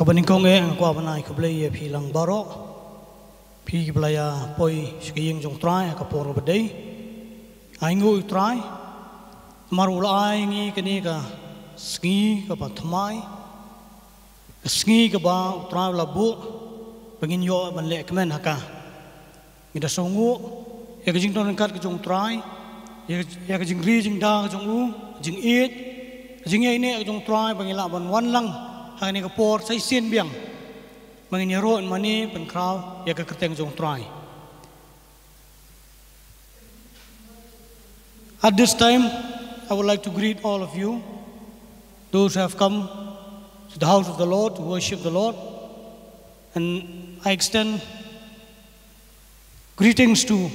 Kapaning kong ko abanay kablay pilang baro pi blaya poi skiying jong try kapor baday ay ngu try marulay ngi kani ka ski ka patmai ski ka ba try labu pengin yo ban le kemen haka ngida songu ya jing ton kat ka jong try ya jing ri jing da ka jong u jing it jing ai ne ka jong try pengila ban wan lang Hanya kapor saya sin biang, menginyaron mani penkraw ya kekerteng jong try. At this time, I would like to greet all of you, those who have come to the house of the Lord to worship the Lord, and I extend greetings to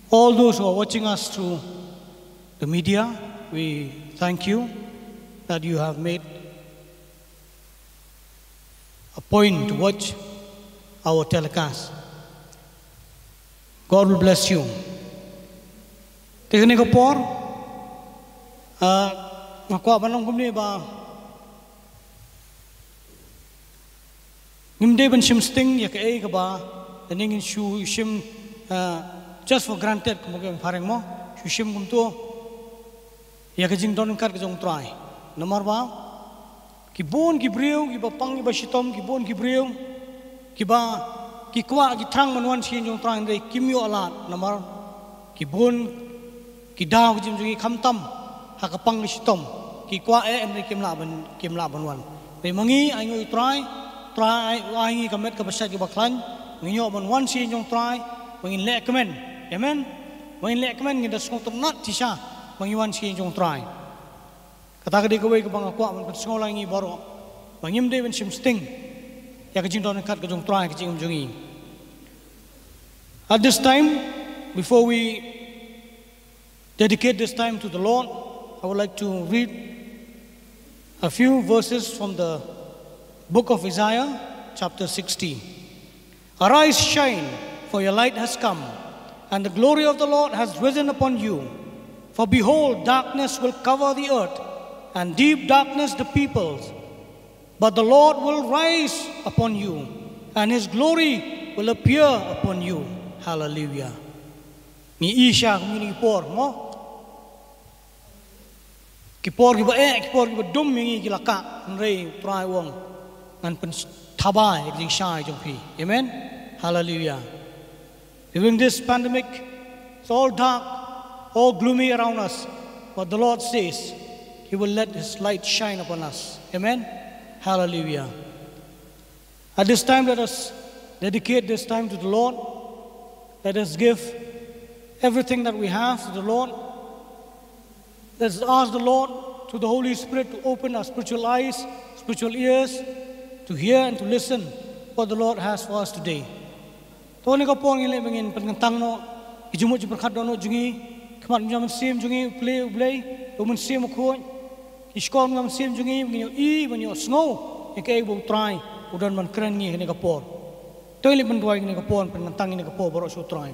all those who are watching us through the media. We thank you that you have made a point to watch our telecast. God will bless you. Teknik kapor, aku abanong kumni ba, ngimde ban shim sting ya kay ka ba, taningin shu shim just for granted kumagay pareng mo, shu shim kumto, ya kajing donin kar kajong try. Nomor ba? Kibon kibriu kibapang kibasitom kibon kibriu kiba kikwa kitrang manwan sin jong trang dei kimyo alat namar kibon kidaw jimjungi kamtam hakapang kisitom kikwa en kimla banwan pe mangi aingo try aingi kamet kabasat kibaklan nginyo banwan sin jong try mangin le kemen amen mangin le kemen ngida song ternat tisha mangiwan sin jong try Kata kadi kawai ke bang aku aman pensekolah ini baru bangim deh bensim sting ya kecing don kat kejong try kecing umjungi. At this time, before we dedicate this time to the Lord, I would like to read a few verses from the book of Isaiah, chapter 60. Arise, shine, for your light has come, and the glory of the Lord has risen upon you. For behold, darkness will cover the earth, and deep darkness the peoples. But the Lord will rise upon you, and His glory will appear upon you. Hallelujah. Ni Isha kami kipor mo. Kipor kiba kipor kiba dum mingi kilaka nrei try wong ngan pen tabai jing shai jong pi. Amen. Hallelujah. During this pandemic, it's all dark, all gloomy around us. But the Lord says, He will let His light shine upon us. Amen. Hallelujah. At this time, let us dedicate this time to the Lord. Let us give everything that we have to the Lord. Let us ask the Lord through the Holy Spirit to open our spiritual eyes, spiritual ears, to hear and to listen what the Lord has for us today. Tony kapong ile mengin pengentang no, ijumut juberkat dono jungi, kemat jaman sim jungi play, umun sim kuat. Iskol ngam sim jungi nginyo manyo snow ikay bong try udan man kren ngi ni kapor toilet man duai ni kapor penantang ni kapor baro su try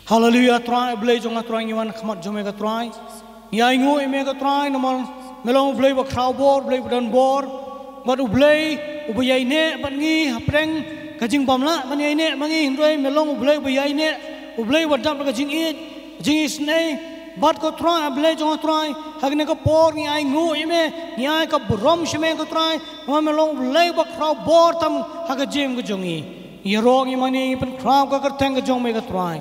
hallelujah try blay jonga try ngiwan khamat jome ka try ya ingo eme ka try namal melong blay ba kraw bor blay udan bor bat blay ubay ne ban ngi hapreng kajing bamla man ne mangi hindoi melong blay ubay ne blay wadam ka jing it jing isne Bat ko try ablay jong try hagne ko por ni ai ngu ime ni ai ka brom shme ko try ma melong lay ba kraw bor tam haga jem ko jongi ye rong imani pen kraw ka kerteng ko jong me ko try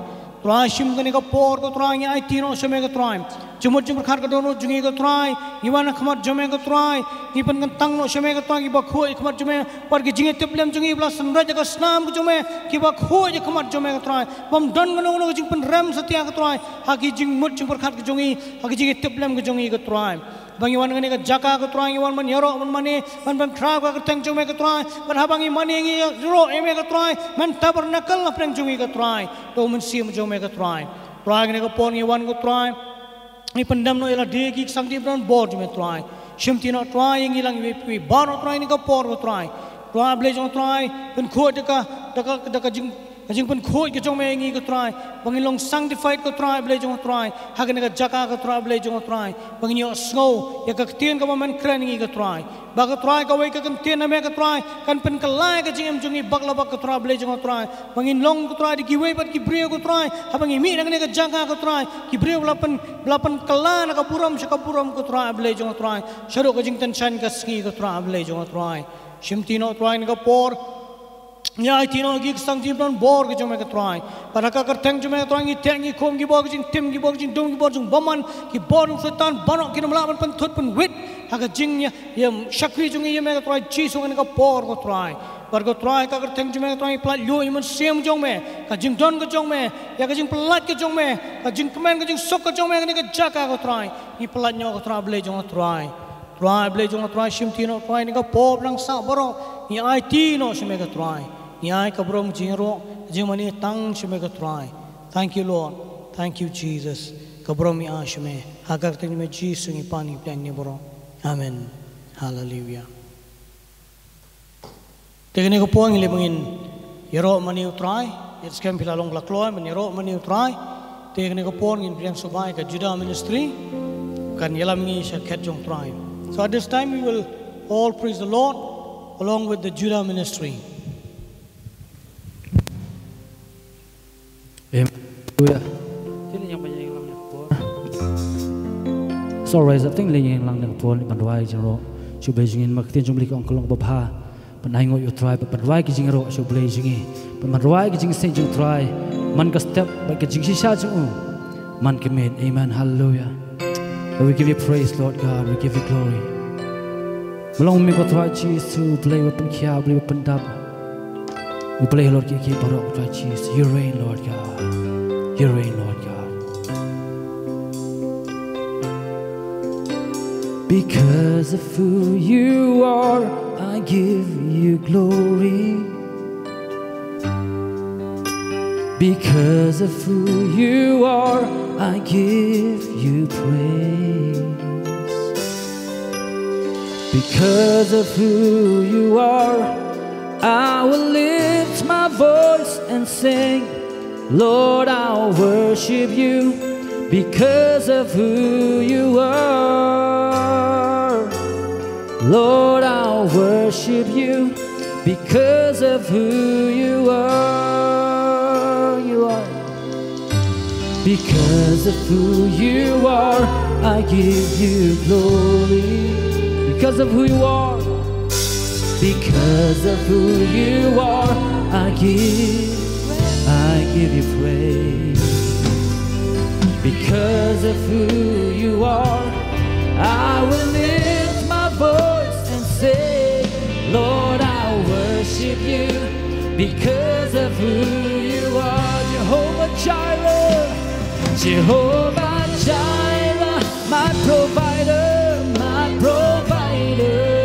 shim ko ni ko por ko try ni ai tino shme ko try jumur khar ko dono jungi ko try iwana khmat jome ko try ni pen kan tang no shme ko try ki ba khoi khmat jome par ki jinge teplem jungi bla samraj ka snam ko jome ki ba khoi khmat jome ko try bam don no no jing pen ram satya ko try ha ki jing mut jumur khar ko jongi ha ki jinge teplem ko jongi ko try bang iwan ngani ka jaka ko try iwan man yaro man mani man khra ka teng jome ko try man habang i mani ngi ro eme ko try man tabernacle na preng jongi ko try to man sim jome ko try ngani ko pon iwan ko try ni pendam no ela de ki sangti bran board me try shimti no try ngi lang we bar no try ni ko por ko try ble jong try pen kho de ka jing kajing pen khoi ke jong me ngi ko try bangin long sanctified ko try ble jong try hagen ga jaka ko try ble jong try bangin yo snow ya ka tien ka man kren ngi ko try ba ka try ka wai ka kan tien na me ka try kan pen ka lai ka jing em jong i bakla bak ko try ble jong try bangin long ko try di ki wai bat ki brio ko try ha bangin mi nang ne ka jaka ko try ki brio lapan kala na ka puram ko try ble jong try sharo ka jing ten chan ka ski ko try ble jong try shimtino try ka por nya tino gi sang tim don bor ge jome ka try para ka teng jome ka try ngi teng ngi khom gi bor jing tim gi bor jing dum gi bor jing baman ki bor setan banok ki namla man pen thut pen wit ha ka jing nya yem shakri jung ye me ka try chi sung ka por ko try par ko try ka teng jome ka try plat lu man sem jong me ka jing don ka jong me ya ka jing plat ka jong me ka jing kemen ka jing sok ka jong me ka jaka ka try ni plat nyo ka try ble jong try ble jong try shim tino try ni ka pop lang sa boro ni ai tino shime ka try Nyai kabrom jingro jimani tang shime ka try. Thank you Lord. Thank you Jesus. Kabrom ya shime. Hagar teng me Jesus ngi pani plan ni boro. Amen. Hallelujah. Tegene ko puang ile bangin yero mani try. It's camp pila long lakloy man yero mani try. Tegene ko puang in priang subai ka Judah ministry kan yelam ngi sha ket jong try. So at this time we will all praise the Lord along with the Judah ministry. Hallelujah. So rise up ting ling lang nang pon pan wai jingro chu be jingin mak tin jumli kong kolong bapha pan ai ngo you try pan wai ki jingro chu ble jingi pan man wai ki jing se jing try man ka step ba ki jing sha chu man ki men amen hallelujah. We give you praise Lord God, we give you glory. Belong mi ko try Jesus play weapon kia play weapon dab. We play Lord ki barok try Jesus. You reign Lord God. You reign Lord God. Because of who you are, I give you glory. Because of who you are, I give you praise. Because of who you are, I will lift my voice and sing, Lord, I'll worship you because of who you are. Lord, I'll worship you because of who you are. You are. Because of who you are, I give you glory. Because of who you are. Because of who you are, I give you praise. Because of who you are, I will lift my voice and say, Lord, I'll worship you because of who you are. Jehovah Jireh, Jehovah Jireh, my provider, my provider.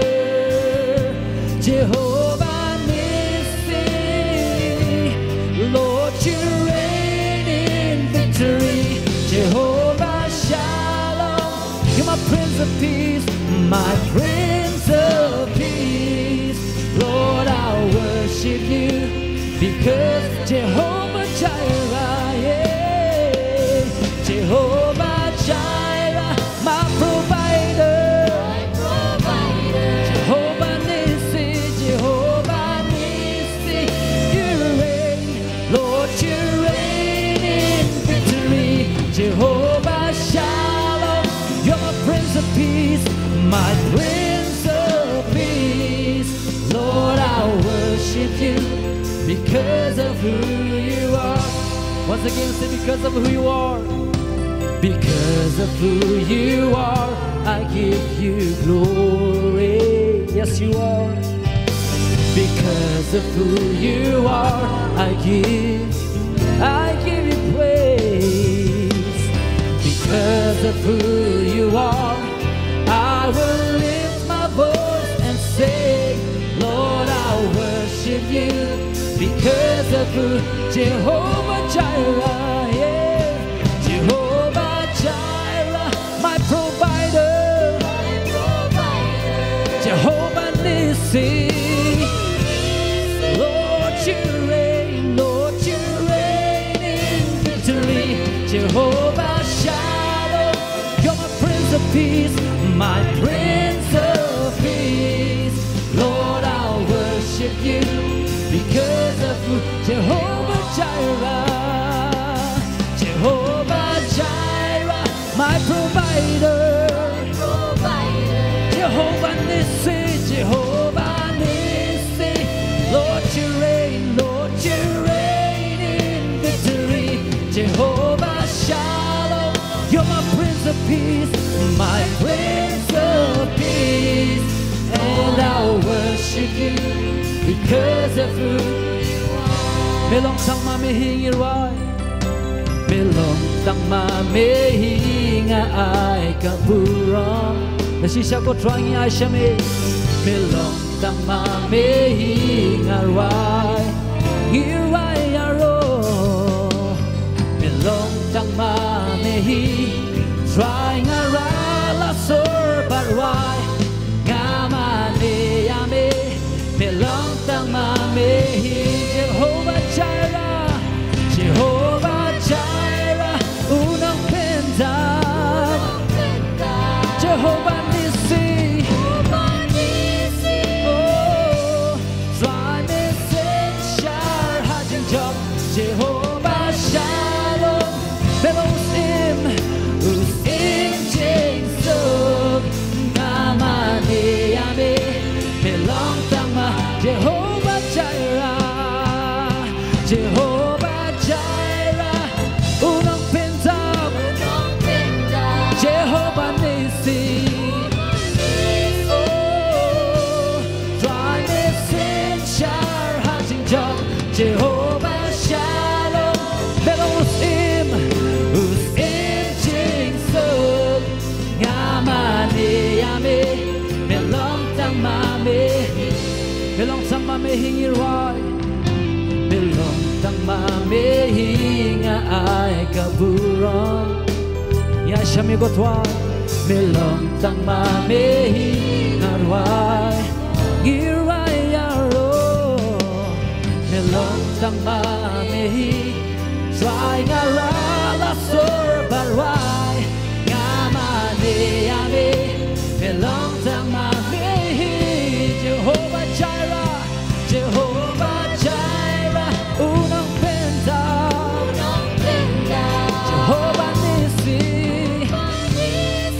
Jehovah Nissi, Lord, you reign in victory. Jehovah Shalom, you're my Prince of Peace, my Prince of Peace. Lord, I'll worship you because Jehovah Jireh, yeah. Jehovah Jireh, my provider. Jehovah Nissi, Jehovah Nissi, you reign, Lord, you reign in victory. Jehovah Shalom, you're my Prince of Peace, my Prince of Peace. Lord, I'll worship you because of who you are. Once again, say because of who you are. Because of who you are, I give you glory. Yes, you are. Because of who you are, I give you praise. Because of who you are, I will lift my voice and say, Lord, I'll worship you. Because of who, Jehovah Jireh, yeah. Jehovah Jireh, my provider, Jehovah Nissi, Lord, you reign, Lord, you Peace, my Prince of Peace. Lord, I'll worship you because of you, Jehovah Jireh, Jehovah Jireh, my provider, Jehovah Nissi, Jehovah Nissi. Lord, you reign in victory, Jehovah Shalom. You're my Prince of Peace, my Prince of Peace, and I'll worship you because of who you are. Melong sang mamihingiray, melong sang mamihinga ay kaburang. Nasisya ko trying ay siyami, melong sang mamihingaray, iray aro. Melong sang mamihingaray, trying aray la sorbarway, ngamani yami. Melong sang mamihingaray, Jehovah Jireh, Jehovah Jireh, unang pendan, Jehovah Nissi, oh, try me set shar hajing job, Jehovah Shalom, Belosim, usim jing sub, ngamani yami. Melong tama, Jehovah Jireh, Jehovah Jireh, unang pintab, Jehovah Nissi, oh, try me sin shar hajing job, Jehovah Shalom, Belosim, usim jing sub, ngamani yami. Melong tang mamihingiray, melong tang mamihinga ay kaburang. Ya siyami gotway, melong tang mamihingaray, iray aro. Melong tang mamihingaray, ngarala sorbarway, ngamani yami. Melong tang mamihingaray, Jehovah Jireh, Jehovah Jireh, unang pendan, Jehovah Nissi,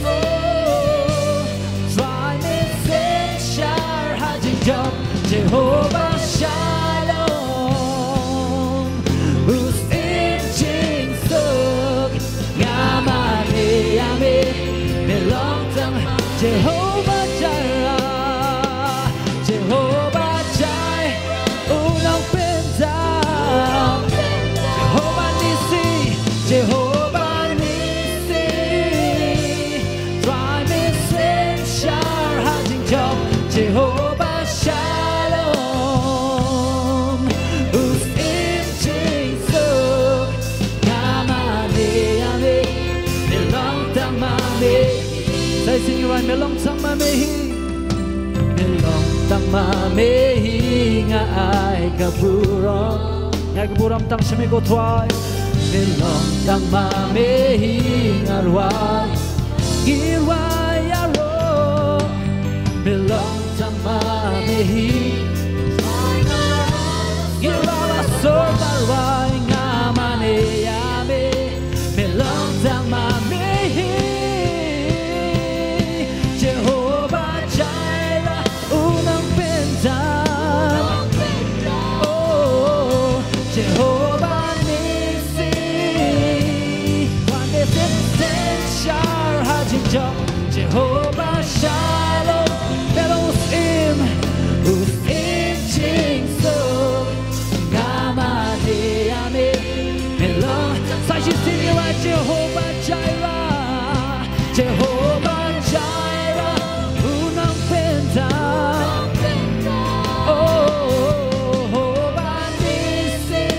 oh, try me set shar hajing job, Jehovah Shalom, usim jing sug, ngamani yami. Melong tang Jehovah Jireh, Jehovah Jireh, unang pendan, Jehovah Nissi, Jehovah Nissi, try me sen shar hajing job, Jehovah Shalom, usim jing sug, ngamani yami. Melong tang mami, say sing you right, melong tang mami, melong tang mami nga ay kaburang, nga kaburang tang siyami ko try. Melong tang mami nga ruway, iway aro. Melong tang mami, irala sorbarway, ngamani yami. Melong tang mami, Jehovah Jireh, unang pendan, oh, Jehovah Nissi, one day shar hajing job, Jehovah Shalom, Belosim, usim jing sug, ngamani yami. Melong, say you sing it right, Jehovah Jireh, Jehovah Jireh, unang pendan, oh, Jehovah Nissi,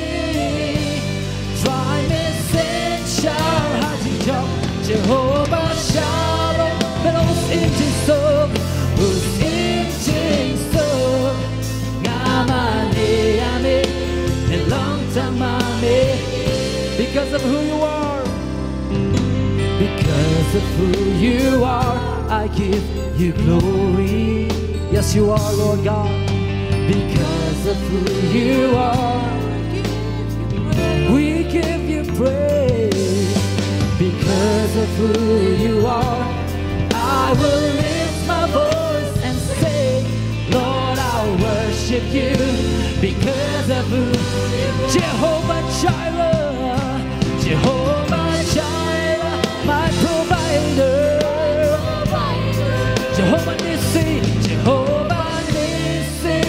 try me sen shar hajing job, Jehovah Shalom, Belosim jing sug, usim jing sug, ngamani yami. Melong tang mami, because of who you are, because because of who you are, I give you glory. Yes, you are, Lord God. Because of who you are, we give you praise. Because of who you are, I will lift my voice and say, Lord, I'll worship you. Because of who Jehovah Jireh, Jehovah Jireh, my provider. Jehovah Nissi, Jehovah Nissi,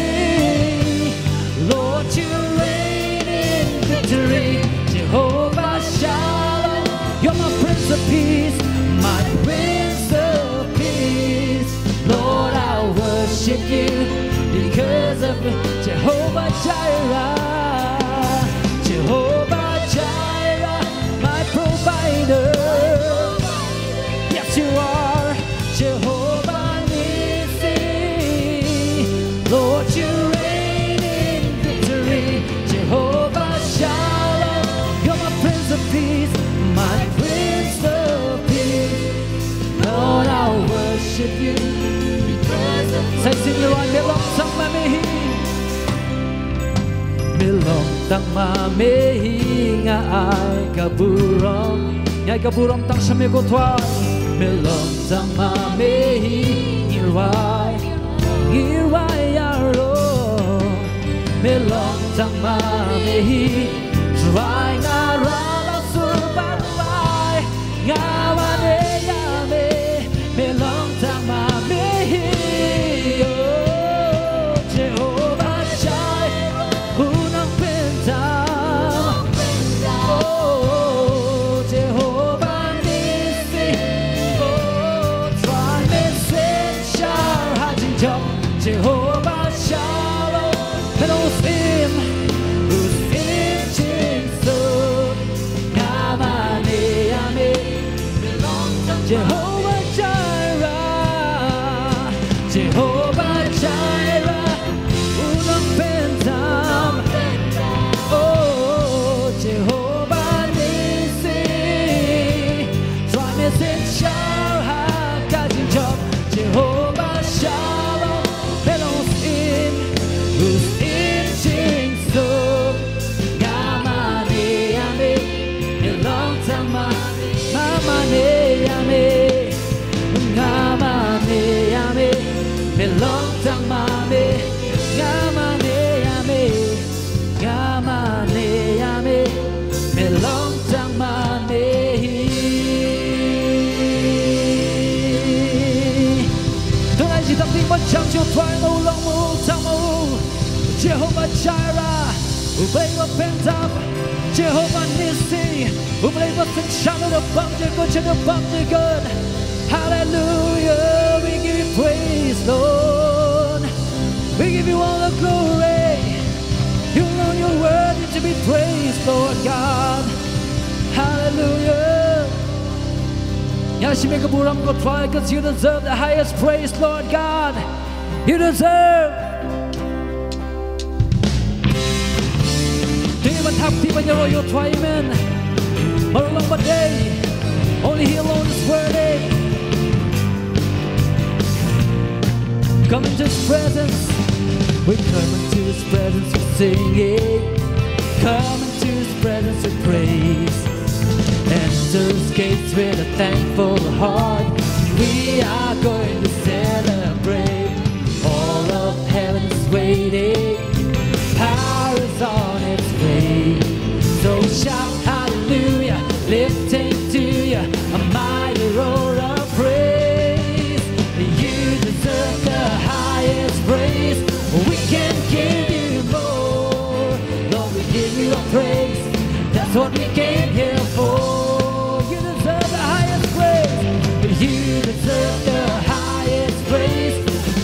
Lord, you reign in victory. Jehovah Shalom, you're my Prince of Peace, my Prince of Peace. Lord, I'll worship you because of Jehovah Jireh, Jehovah Jireh, my provider. Yes, you are, Jehovah Nissi. Lord, you reign in victory. Jehovah Shalom, you're my Prince of Peace, my Prince of Peace. Lord, I'll worship you because of say, sing your right, belong tang ma mehi, belong tang ma mehi nga ai kaburong tang shame ko twa, belong tang ma mehi irwai yaro, belong tang ma mehi try nga ra la surban wai nga wane yame, belong tang ma mehi. Jehovah Jireh, unang bentang. Oh, Jehovah Nissi. Oh, try messenger 하진정. Jehovah Shalom, Elohim, 우심 칭송. 나만의 아멘. Jehovah Jireh, Jehovah Jireh, unang bentang. Oh, Jehovah Nissi, try messenger 하진정. Jehovah Shalom, Elohim, 우심 칭송. 나만의 아멘, 멜롱탕마, 나만의 아멘, 나만의 아멘, 멜롱탕마, 나만의 아멘, 나만의 아멘, 멜롱탕마. Tonight you don't but jump your try no long move, Jehovah Jireh, who play up and up, Jehovah Nissi, who play up and shout the bump, the good to the bump, the good. Hallelujah, we give you praise, Lord. We give you all the glory. You know you're worthy to be praised, Lord God. Hallelujah. 열심히 그 부름 고 try, because you deserve the highest praise, Lord God. You deserve. Demon tap, demon your royal try, amen. Marulong ba day, only He alone is worthy. Come into His presence, we come into His presence with singing. Come into His presence with praise. Enter His gates with a thankful heart. We are going to celebrate. All of heaven is waiting. Power is on its way. So shout hallelujah, lifting to you a mighty roar of praise. You deserve the highest praise. We can give you more. Lord, we give you a praise. That's what we came here for. You deserve the highest praise. You deserve the highest praise.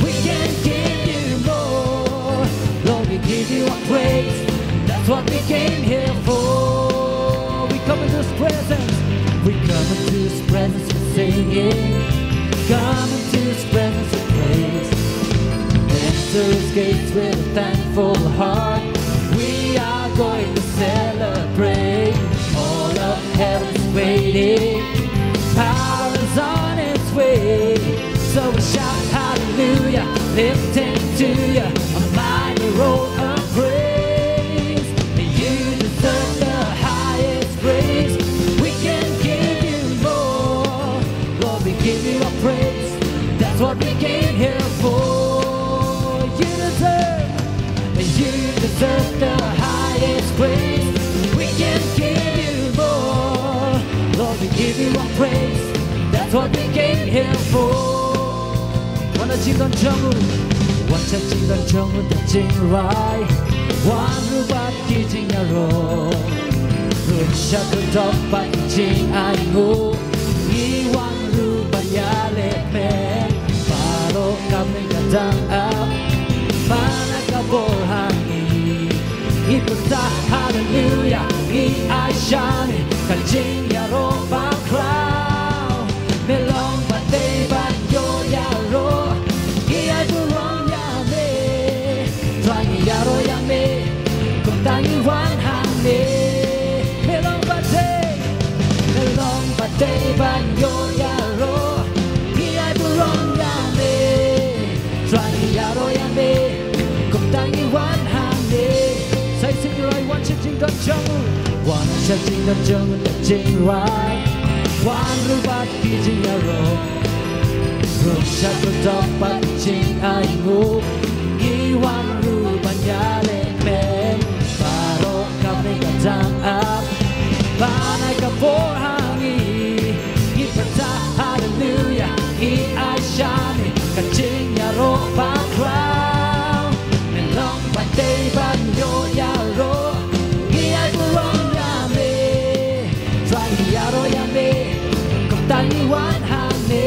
We can give you more. Lord, we give you a praise. That's what we came here for. We come into His presence. We come into His presence with singing. Come into His presence with praise. Enter His gates with a thankful heart. We are going to celebrate. All of heaven's waiting. Power is lifting to you a mighty roll of praise. You deserve the highest praise. We can give you more. Lord, we give you our praise. That's what we came here for. You deserve the highest praise. We can give you more. Lord, we give you our praise. That's what we came here for. Wanna chinh đón trong One cha chinh đón trong the chinh rai One ru bat ki chinh ya ro Ru cha tu top bat chinh ai ngu Ni one ru bat ya le me Paro kam ne ka dang up Mana ka bor hangi Iputa hallelujah I ai shine Ka chinh ya ro ba crown Me long bat day bat yo ya ro Yaro yang me, kung tanging one hand me. Melong batay banyo yaro, iyay burong yang me. Trying yaro yang me, kung tanging one hand me. Say sing right, one ching dot chong, one ching dot chong, ching right. One rubat kijing yaro, rum chato dapat ching ay ngu. Iwan ruban yale men Paro kami katang up Panay ka por hangi Ipata hallelujah I shani Kaching yaro pa crown Melong batay banyo yaro Iyay burong yame Try yaro yame Kung taniwan hane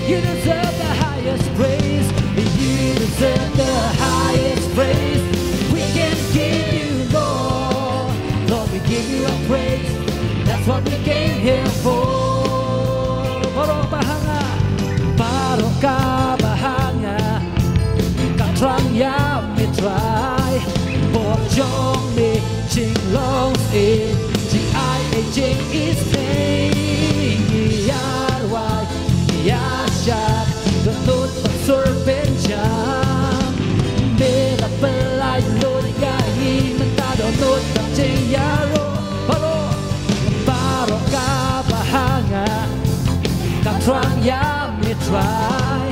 You deserve the highest praise You deserve the highest praise. We can give you more. Lord, we give you our praise. That's what we came here for. Paro ka bahanga, katrang ya mi try. Por jong mi ching longs in, ching ai a ching is pain. Yar wai, yar shat, the note of serpent jam. Mela pelai lor gahi mentado note of ching yaro. Paro ka bahanga, katrang ya mi try.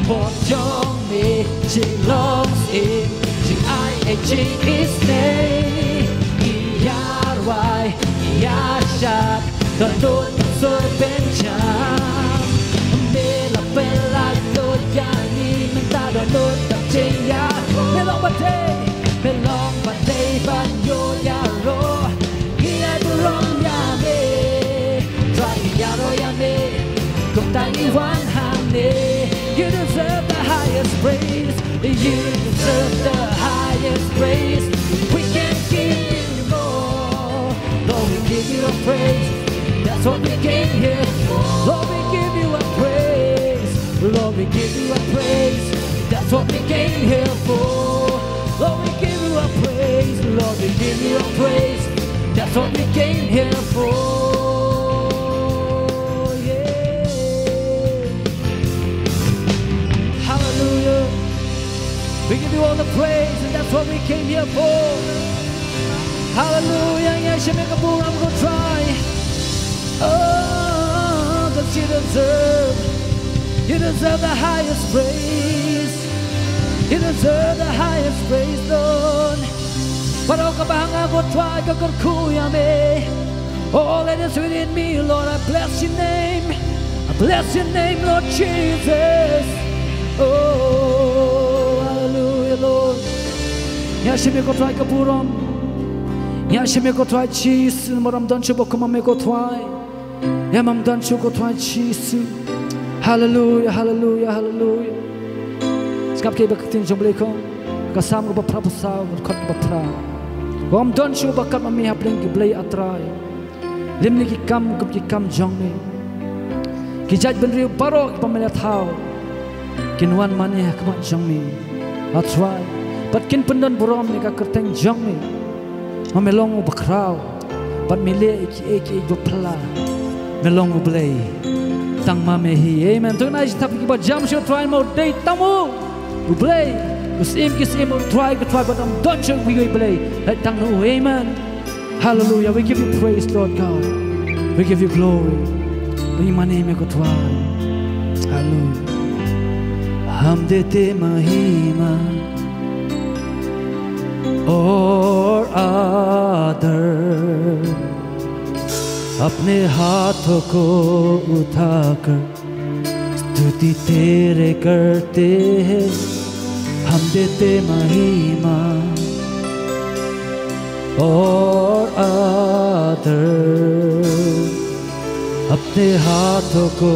Por jong mi ching longs in, ching ai a ching is pain. Yar wai, yar shat, the note of serpent jam. Mela pelai lor gahi mentado note of ching yaro. Melong batay banyo yaro. Iyay burong yame. Try yaro yame. Kung taniwan hane. You deserve the highest praise. You deserve the highest praise. We can give you more. Lord, we give you a praise. That's what we came here for. Lord, we give you a praise. Lord, we give you a praise. That's what we came here for. Lord, we give you a praise. Lord, we give you a praise. That's what we came here for. Yeah. Hallelujah. We give you all the praise, and that's what we came here for. Hallelujah. Yes, you make a move, I'm gonna try. Oh, that you deserve the highest praise. You deserve the highest praise, Lord. Paro ka bahanga ko try ka kuya me. All that is within me, Lord, I bless your name. I bless your name, Lord Jesus. Oh, hallelujah, Lord. Yashimi ko try ka purom. Yashimi ko try Jesus. Moram dan chubo ko mame ko try. Yamam dan chubo ko try Jesus. Hallelujah, hallelujah, hallelujah. Skap kay bakatin jomble ko. Kasam ko ba prapusaw, kat ba pra. Gom don shu bakat mami hapling ki blay atray. Limni ki kam jongme. Ki jaj ben riu paro ki pamela thao. Kinwan mani hakmat jongme. Atray. Pat kin pendon burom ni ka kerteng jongme. Mamelong bakraw. Pat mile iki bapla. Melong blay. Tang mamehi. Amen. Tonight tapi ki ba jam shu try mo day tamu. Ublay, usim kisim try but I'm don't check we play. Let tang no amen. Hallelujah. We give you praise, Lord God. We give you glory. We name ko try. Hallelujah. हम देते महिमा और आदर अपने हाथों को उठाकर स्तुति तेरे करते हैं हम देते महिमा और आदर अपने हाथों को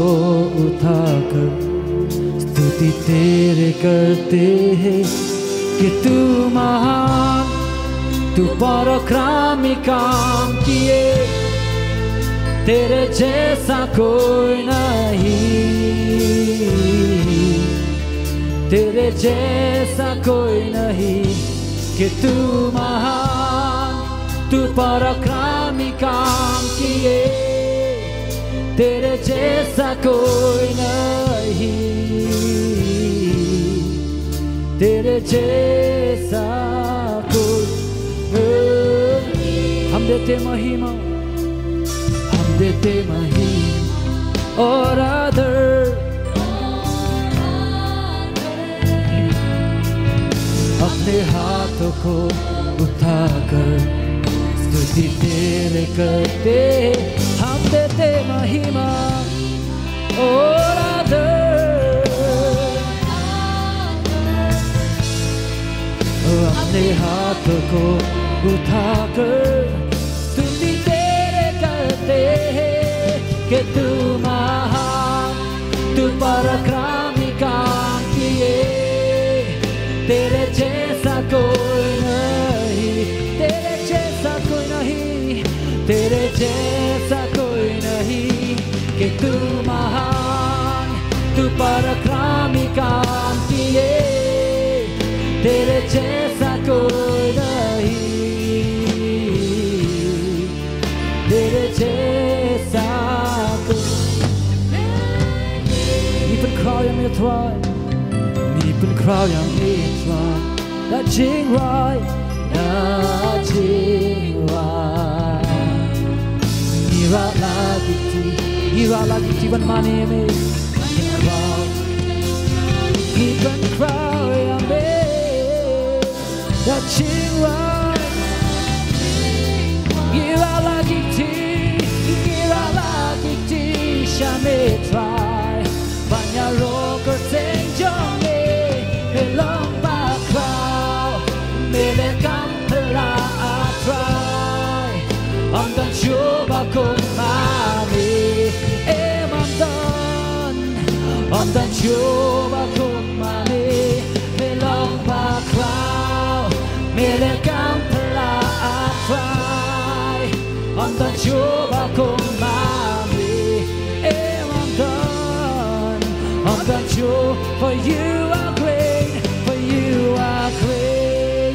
उठाकर स्तुति तेरे करते हैं कि तू महान तू पराक्रमी काम किए तेरे जैसा कोई नहीं तेरे जैसा कोई नहीं कि तू महान तू पराक्रमी काम किए तेरे जैसा कोई नहीं तेरे जैसा कोई हम देते महिमा और आदर अपने हाथों को उठाकर स्तुति तेरे करते हम देते महिमा और आदर अपने हाथों को उठाकर स्तुति तेरे करते हैं कि तू महान तू पराक्रमी काम किए तेरे जैसा कोई नहीं तेरे जैसा कोई नहीं तेरे जैसा कोई नहीं कि तू महान तू पराक्रमी काम किए तेरे जैसा कोई नहीं तेरे जैसा कोई ni pen crowd yang me try ni pen crowd yang me try that jing right ira lagi ti ban mani me ni pen crowd yang me that jing right ira lagi ti shame try banyak roker senjame elong bakau melekam telah try amdan coba kembali amdan coba kembali elong bakau melekam telah try amdan coba kembali I'm not sure, for you are great, for you are great.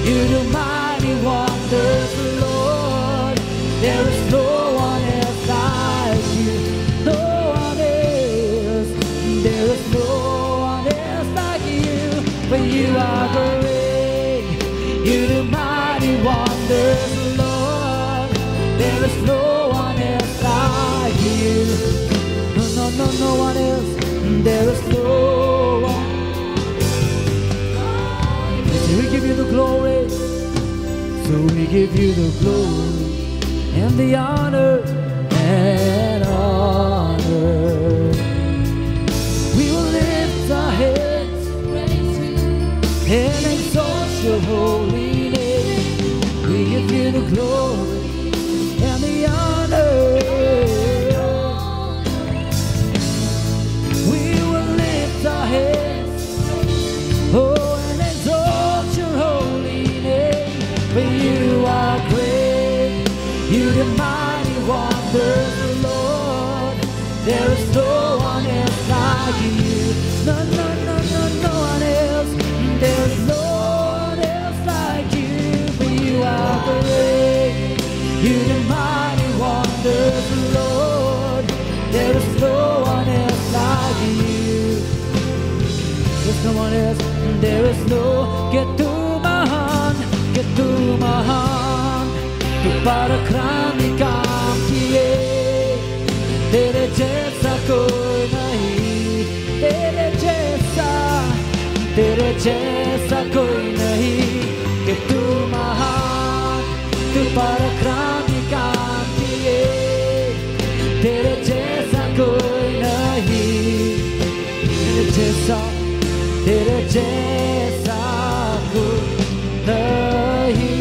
You do mighty wonders, Lord. There is no one else like you. No one else. There is no one else like you. For you are great. You do mighty wonders, Lord. There is no one else like you. No one else. There is no one. So we give you the glory. So we give you the glory and the honor and honor. We will lift our heads and exalt your holy name. We give you the glory and the honor. The mighty wonders, Lord. There is no one else like you. No one else. There is no one else like you. For you are great. You the mighty wonders, Lord. There is no one else like you. There's no one else. There is no ketumahan tu parakrami kam kiye tere jaisa koi nahi tere jaisa koi nahi ketumahan tu parakrami kam kiye tere jaisa koi nahi tere jaisa koi nahi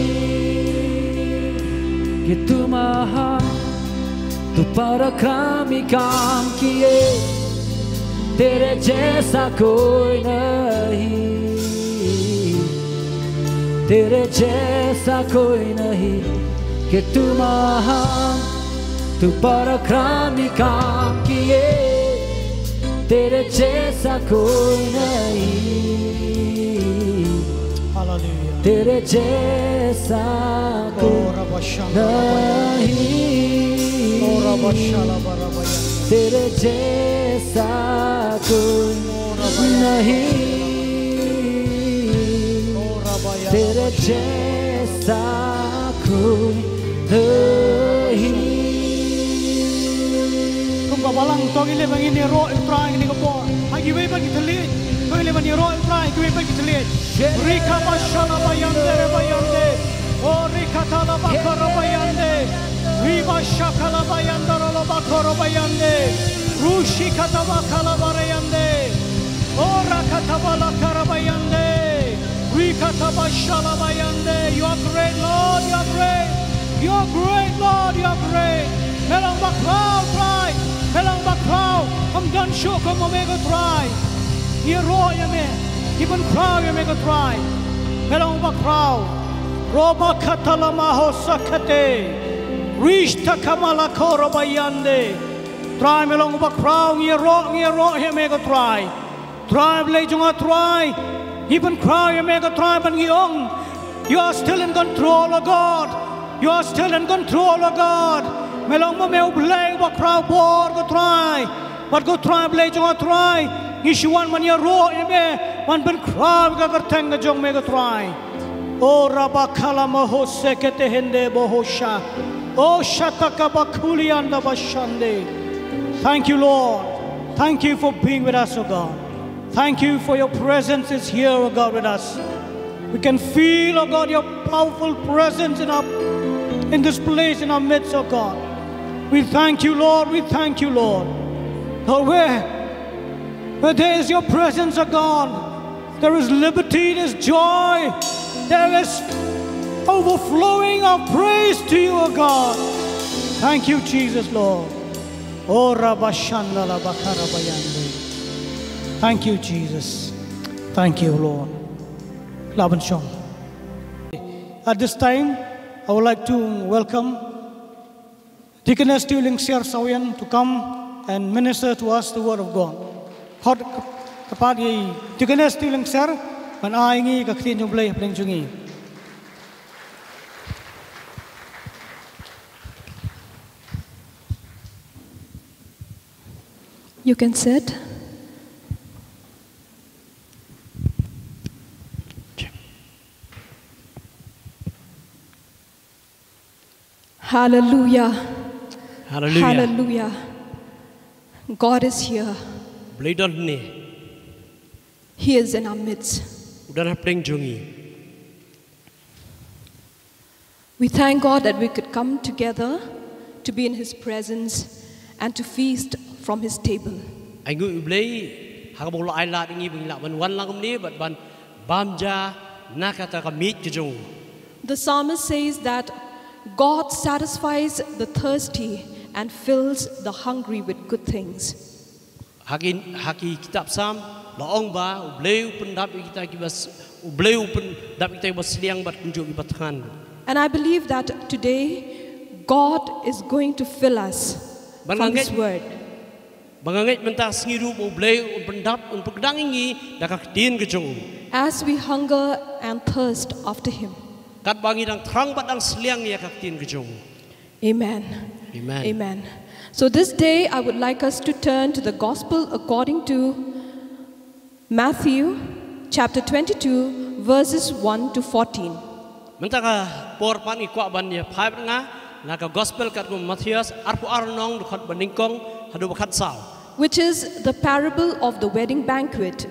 कि तू महान तू पराक्रमी काम किए तेरे जैसा कोई नहीं तेरे जैसा कोई नहीं कि तू महान तू पराक्रमी काम किए तेरे जैसा कोई नहीं तेरे जैसा कोई तेरे जैसा कोई नहीं तेरे जैसा कोई नहीं Kumba balang tong ile bang ini ro ultra ini ko agi we bagi thali ko ile bang ro ultra agi we bagi thali rika mashala bayande o rika tala bakara bayande riba shakala bayanda ro bakara bayande rushi kataba kala barayande o rakataba la karabayande rika taba shala bayande. You are great, Lord, you are great, you are great, Lord, you are great. Melang bakrau try, melang bakrau, dan syukur memega try. Ia roh ya me, iban krau ya mega try. Melang bakrau, roba katala maho sakate, rishta kamala koro bayande. Try melang bakrau, ia roh ya mega try. Try belajunga try, iban krau ya mega try ban giong. You are still in control, oh God. You are still in control, oh God. Melong mo meu blay ba crowd board go try, but go try blay jo try. Ishuan man ya ro ime man ben crowd ga garteng ga jong me go try. O rabakala maho sekete hende bohosha. O shataka bakuli anda bashande. Thank you, Lord. Thank you for being with us, oh God. Thank you for your presence is here, oh God, with us. We can feel, oh God, your powerful presence in this place, in our midst, oh God. We thank you, Lord. We thank you, Lord. Lord, where there is your presence, oh God, there is liberty, there is joy, there is overflowing of praise to you, oh God. Thank you, Jesus, Lord. Oh, Rabashanda la bakarabayande. Thank you, Jesus. Thank you, Lord. Laban Shong. At this time, I would like to welcome Deaconess Tuling Siar Sawian to come and minister to us the word of God. Kapag Deaconess Tuling Siar, man aingi kaktin yung blay pling jungi. You can sit. Hallelujah. Hallelujah. Hallelujah. God is here. He is in our midst. We thank God that we could come together to be in His presence and to feast from His table. The psalmist says that God satisfies the thirsty and fills the hungry with good things. And I believe that today God is going to fill us from His word. As we hunger and thirst after Him. Amen. Amen. Amen. So this day I would like us to turn to the Gospel according to Matthew chapter 22, verses 1 to 14. Mentaka por pan ikwa ban ya phai nga naka gospel kat ko Matthias arpu arnong dukhat baningkong hadu bakhat saw. Which is the parable of the wedding banquet.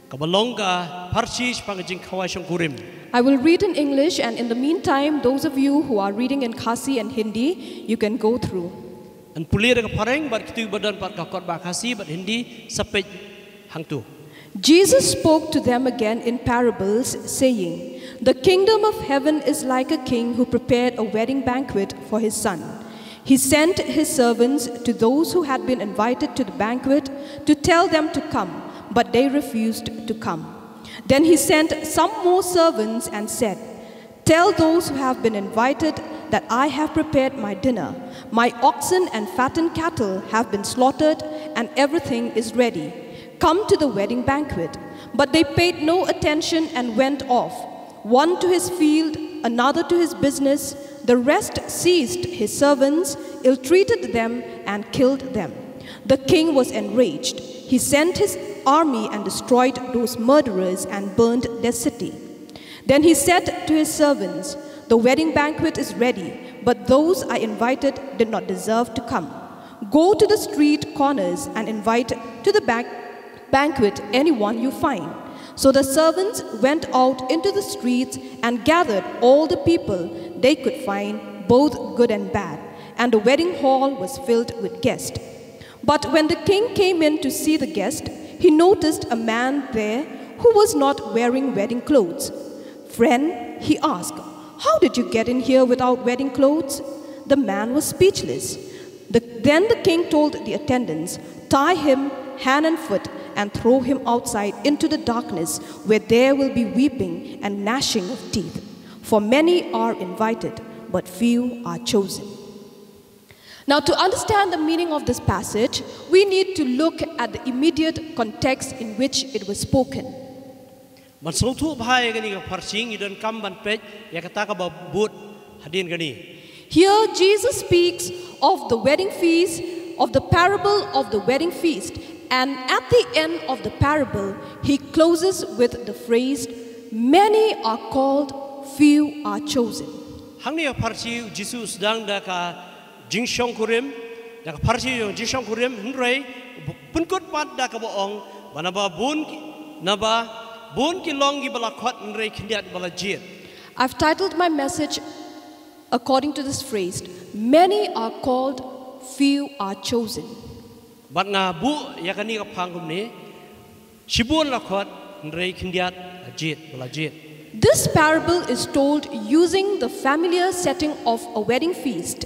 Kabalong ka parchish pangajing khawai shong kurim. I will read in English, and in the meantime, those of you who are reading in Khasi and Hindi, you can go through. An pulir ka pareng bat kitu badan pat ka kot ba Khasi bat Hindi sapej hangtu. Jesus spoke to them again in parables, saying, "The kingdom of heaven is like a king who prepared a wedding banquet for his son. He sent his servants to those who had been invited to the banquet to tell them to come, but they refused to come. Then he sent some more servants and said, 'Tell those who have been invited that I have prepared my dinner. My oxen and fattened cattle have been slaughtered, and everything is ready. Come to the wedding banquet.' But they paid no attention and went off, one to his field, another to his business. The rest seized his servants, ill-treated them, and killed them. The king was enraged. He sent his army and destroyed those murderers and burned their city. Then he said to his servants, 'The wedding banquet is ready, but those I invited did not deserve to come. Go to the street corners and invite to the banquet anyone you find.' So the servants went out into the streets and gathered all the people they could find, both good and bad, and the wedding hall was filled with guests. But when the king came in to see the guest, he noticed a man there who was not wearing wedding clothes. 'Friend,' he asked, 'how did you get in here without wedding clothes?' The man was speechless. Then the king told the attendants, 'Tie him hand and foot and throw him outside into the darkness, where there will be weeping and gnashing of teeth. For many are invited, but few are chosen.'" Now, to understand the meaning of this passage, we need to look at the immediate context in which it was spoken. Man sotu bhai gani ka parching idon kam ban pej ya kata ka babut hadin gani. Here, Jesus speaks of the wedding feast, of the parable of the wedding feast, and at the end of the parable, he closes with the phrase, "Many are called, few are chosen." Hang ni ka parchi Jesus sedang da ka jingshong kurim da ka parchi yung jingshong kurim hendrei punkut pat da ka boong banaba bun ki long gi bala khot hendrei khindiat bala jit. I've titled my message according to this phrase, "Many are called, few are chosen." Bat nga bu ya kani ka phangum ni shibun la khot hendrei khindiat jit bala jit. This parable is told using the familiar setting of a wedding feast.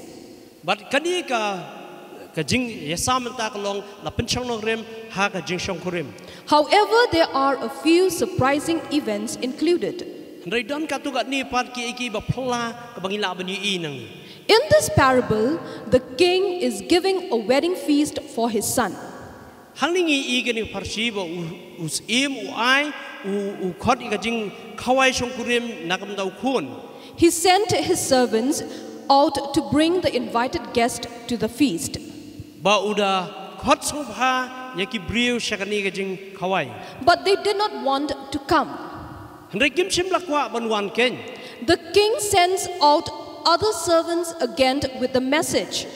But kani ka jing yasam ta ka long la pinchong no rem ha ka jingshong kurim. However, there are a few surprising events included. Hendrei don ka tu ka ni pat ki iki ba phla ka bangila bani i nang. In this parable, the king is giving a wedding feast for his son. Hanglingi i gani parsi ba us im u ai u khot i ka jing khawai shong kurim nakam dau khun. He sent his servants out to bring the invited guest to the feast. Ba uda khot sobha ya ki briu shakani ka jing khawai. But they did not want to come. Hendrei kim sim lakwa banwan ken. The king sends out other servants again with the message.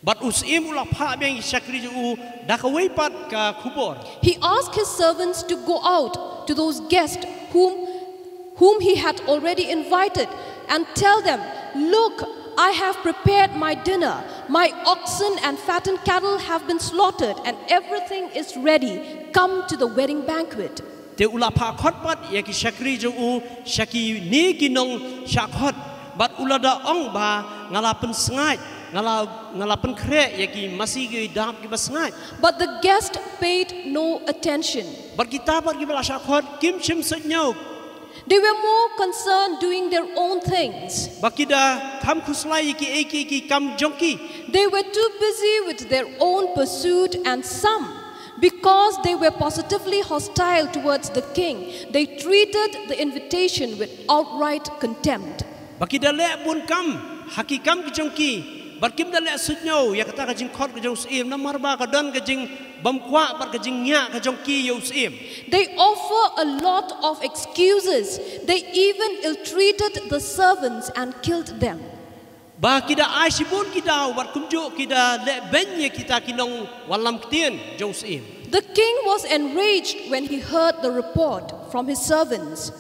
But us im ula pha beng shakri u dakawai pat ka khubor. He asked his servants to go out to those guests whom he had already invited and tell them, "Look, I have prepared my dinner. My oxen and fattened cattle have been slaughtered, and everything is ready. Come to the wedding banquet." Te ula pha khot pat ya ki shakri u shaki ni ki nong shakhot. But ulada ong ba ngalapen sengai ngalapen kre ya ki masih ki dap ki basengai. But the guest paid no attention. But kita pat ki bala shakhot kim chim sanyau. They were more concerned doing their own things. Bakida kam khuslai ki eki kam jonki. They were too busy with their own pursuit, and some, because they were positively hostile towards the king, they treated the invitation with outright contempt. Bakida le bun kam hakikam ki jonki bar kim da le sunyo ya kata ka jing khot ka jong sim na marba ka don ka jing bam kwa bar ka jing nya ka jong ki yo sim. They offer a lot of excuses. They even ill-treated the servants and killed them. Ba kita ai sibun kita bar kumjo kita le benye kita kinong walam ktien jong sim. The king was enraged when he heard the report from his servants.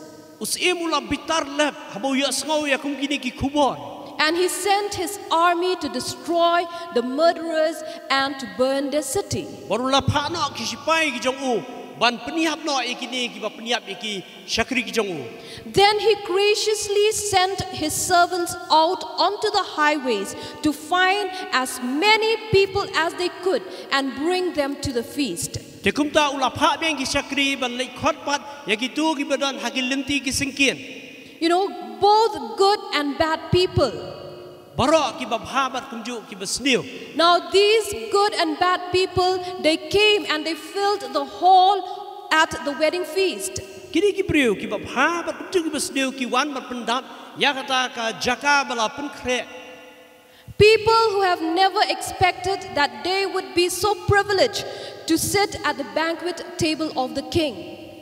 Usim ula bitar lep habo ya sngo ya kum kini ki kubon. And he sent his army to destroy the murderers and to burn their city. Barula phano ki sipai ki jong u ban peniap no ikini ki ba peniap iki syakri ki jong u. Then he graciously sent his servants out onto the highways to find as many people as they could and bring them to the feast. Te kumta ula pha beng ki syakri ban lei khot pat ya ki tu ki badan hakil limti ki singkien. You know, both good and bad people. Baro ki ba bhabat kumju ki basniu. Now these good and bad people, they came and they filled the hall at the wedding feast. Kini ki priu ki ba bhabat kumju ki basniu ki wan bat pendap ya kata ka jaka bala pen kre. People who have never expected that they would be so privileged to sit at the banquet table of the king.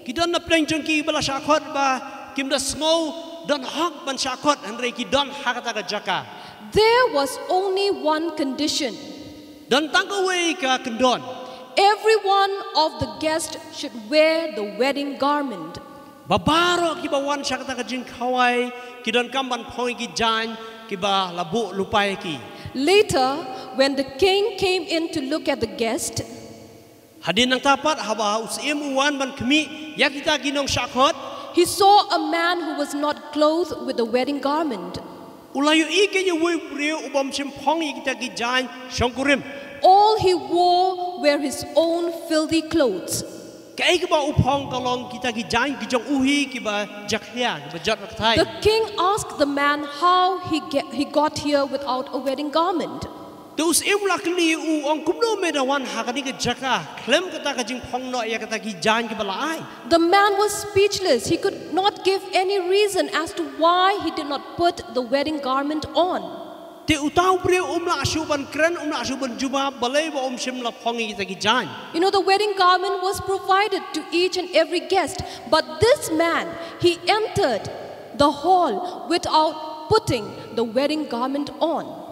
Ki don na pleng jong ki bala syakot ba kim da sngo don hak ban syakot andre ki don hakata ka jaka. There was only one condition. Dan tangkawe ka kendon. Every one of the guests should wear the wedding garment. Babaro ki ba wan syakata ka jing khawai ki don kamban phoi ki jan ki ba labu lupai ki. Later, when the king came in to look at the guest, hadin nang tapat haba usim uwan ban kemi ya kita kinong syakot. he saw a man who was not clothed with the wedding garment. Ulayu ike ye wui priu ubam sim phong yi kita ki jan shongkurim. All he wore were his own filthy clothes. Kai ki ba uphong kalong kita ki jan ki jong uhi ki ba jakhya ki ba jat thai. The king asked the man how he got here without a wedding garment. Those imlakli u ong kumno me da wan hakani ka jaka klem kata ka jing phong no ya kata ki jan ki bala ai. The man was speechless. He could not give any reason as to why he did not put the wedding garment on. Te utau priu umla asuban kren umla asuban juba balai ba sim la phong yi ta ki jan. You know, the wedding garment was provided to each and every guest, but this man, he entered the hall without putting the wedding garment on.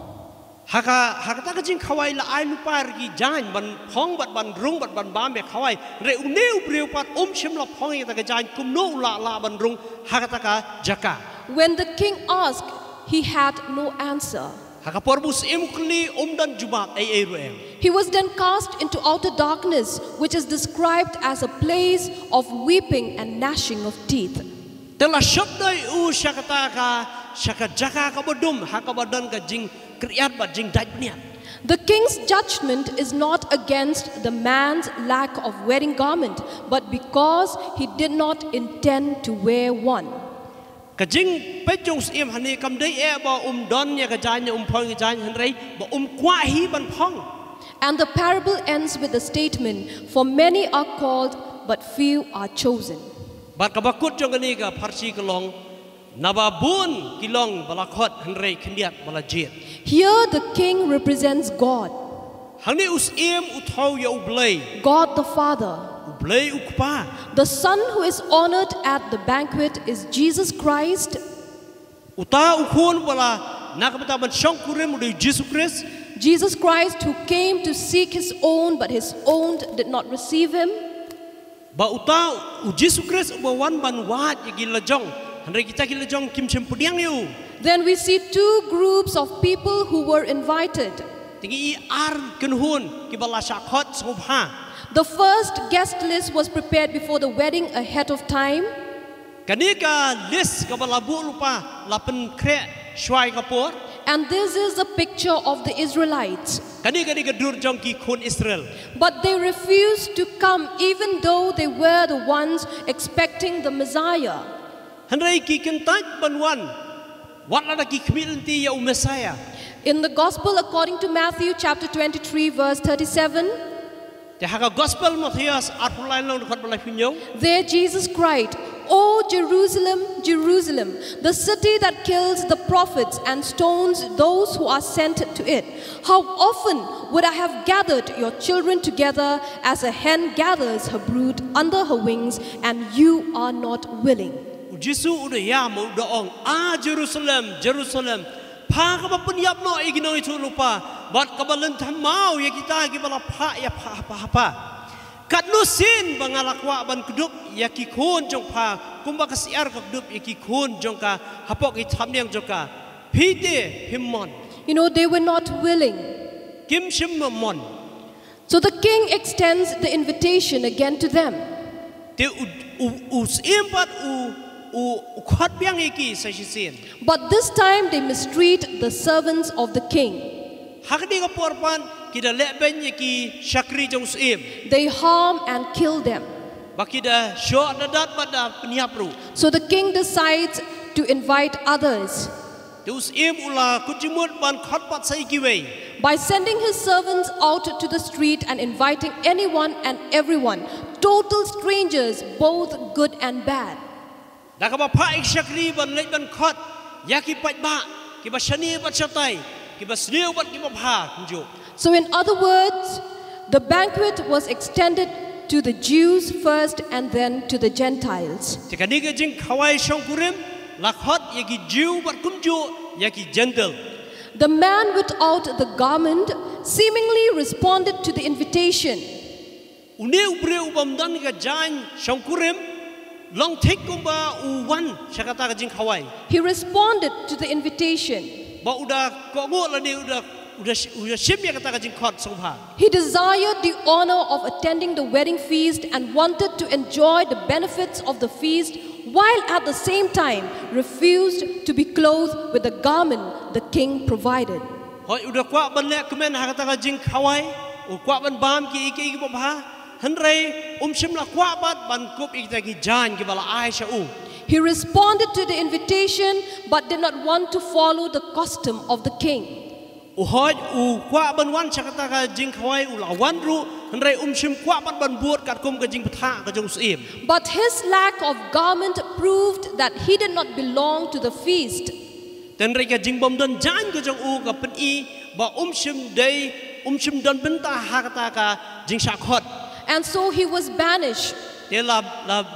Hakata ka jing khawai la ai lupar ki jan ban phong bat ban rung bat ban ba me khawai re uneu priu pat sim la phong yi ta ka jan kumno la ban rung hakata ka jaka. When the king asked, he had no answer. Hakaporbus imkli dan jubab ai ruel. He was then cast into outer darkness, which is described as a place of weeping and gnashing of teeth. Telah syabdai u syakata ka syakat jaka ka bodum hakabadan ka jing kriat bat jing dai pniat. The king's judgment is not against the man's lack of wedding garment, but because he did not intend to wear one. Kajing pejong sim hani kam dei e ba don ya ka jan ya phong ka jan hanrei ba kwa hi ban phong. And the parable ends with the statement, for many are called but few are chosen. Bat ka bakut jong ni ka pharsi kalong nababun kilong balakot hanrei khendiat balajit. Here the king represents God. Hani usim uthau ya ublei. God the Father. Ublei ukpa. The Son who is honored at the banquet is Jesus Christ. Uta ukhun bala nakapata ban shongkurim udu Jesus Christ. Jesus Christ who came to seek his own, but his own did not receive him. Ba uta u Jesus Christ ba wan ban wat yagi lajong. Hanrei kita ki lajong kim chem pudiang yu. Then we see two groups of people who were invited. Tingi ar kenhun ki bala syakot sngubha. The first guest list was prepared before the wedding ahead of time. Kanika list ka bala bu lupa lapen kre shwai kapor. And this is a picture of the Israelites. Kanika dur jong ki khun Israel. But they refused to come even though they were the ones expecting the Messiah. Hanrei ki kentaj banwan. Wat la ki khmilanti ya Messiah. In the Gospel according to Matthew chapter 23 verse 37, Te haka Gospel Matthias atulai long khot balai pinyo. there Jesus cried, O Jerusalem, Jerusalem, the city that kills the prophets and stones those who are sent to it. How often would I have gathered your children together as a hen gathers her brood under her wings, and you are not willing. Jisu udah ya mau doong Jerusalem, Jerusalem. Pa ka punyap no iginoi tu lupa. Bat kabalan tamau ya kita gibala pa ya pa. Kat nusin bangalakwa ban kudup ya kikun jong pa kumba kasiar ka kudup ya kikun jong ka hapok itamniang jong ka. Pite himmon. You know, they were not willing. Kim shimmon. So the king extends the invitation again to them. Te usimpat ukhat biang iki sa sisin. But this time they mistreat the servants of the king. Hakdi ka porpan kita leben iki syakri jong usim. They harm and kill them. Bakida syok dadat pada penyiapru. So the king decides to invite others. Te usim ula kujimut ban khatpat sa ikiwei. By sending his servants out to the street and inviting anyone and everyone, total strangers, both good and bad. Dakaba pa ik syakri ban lek ban khat yaki pat ba kiba shani bat chatai kiba sniu bat kiba bha kunjo. So in other words, the banquet was extended to the Jews first and then to the Gentiles. Tikani ke jing khawai shongkurim lakhat yaki Jew bat kunjo yaki gentle. The man without the garment seemingly responded to the invitation. Une ubre ubamdan ka jan shongkurim long take kumba uwan syakata ka jing khawai. He responded to the invitation. Ba udah kongo la ni udah shim ya kata ka jing khat songha. He desired the honor of attending the wedding feast and wanted to enjoy the benefits of the feast, while at the same time refused to be clothed with the garment the king provided. Hoi udah kwa ban le kemen ha kata ka jing khawai u kwa ban bam ki iki ki bha hanrei shim la kwa bat ban kup iki ki jan ki bala Aisha u. He responded to the invitation but did not want to follow the custom of the king. Hoi kwa ban wan syakata ka jing khawai u la wan ru hanrei shim kwa bat ban buat kat kum ka jing ptha ka jong usim. But his lack of garment proved that he did not belong to the feast. Dan reka jing bom don jan ka jong u ka pen I ba shim dei shim don benta ha kata ka jing shakhot. And so he was banished. Te la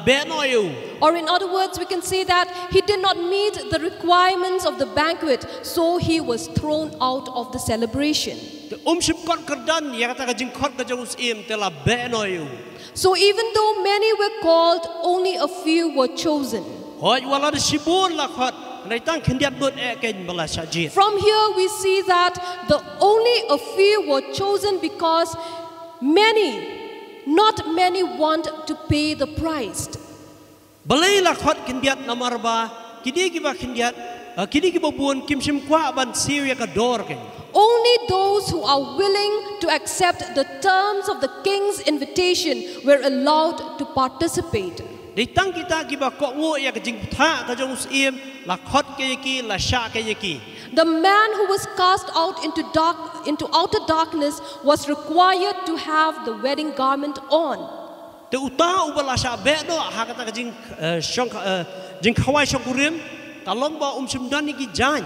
benoyu. Or in other words, we can say that he did not meet the requirements of the banquet, so he was thrown out of the celebration. Te shim kot kerdan ya kata ka jing khot ka jong usim te la benoyu. So even though many were called, only a few were chosen. Hoi wala de sibun la khot nai tang khendiat bot e ken bala sajit. From here we see that only a few were chosen because not many want to pay the price. Balai la khot khendiat namar ba kidi ki ba khendiat kidi ki ba buon kim sim kwa ban siu ya ka dor ken. Only those who are willing to accept the terms of the king's invitation were allowed to participate. Di tang kita ki ba ko ngo ya ka jing tha ka jong usim la khot ke ki la sha ke ki. The man who was cast out into outer darkness was required to have the wedding garment on. Te uta ubala sha be do ha kata ka jing khawai shongkurim kalong ba shim dan ki jan.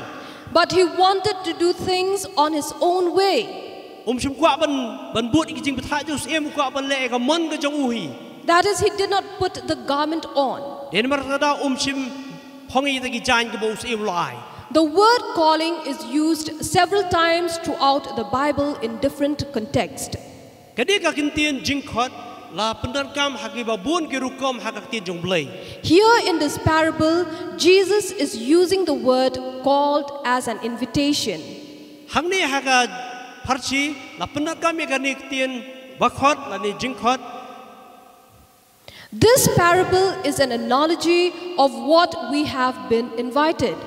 But he wanted to do things on his own way. Shim kwa ban buat ki jing ptha jong usim kwa ban le ka mon ka jong uhi. That is, he did not put the garment on. Den mar da shim phongi ta ki jan ki bo usim lai. The word calling is used several times throughout the Bible in different contexts. Kadi ka kintin jing khot la pendan kam haki ba bun ki rukom hakak tin jong blai. Here in this parable, Jesus is using the word called as an invitation. Hangni haka parchi la pendan kam ya kanik tin ba khot la ni jing khot. This parable is an analogy of what we have been invited.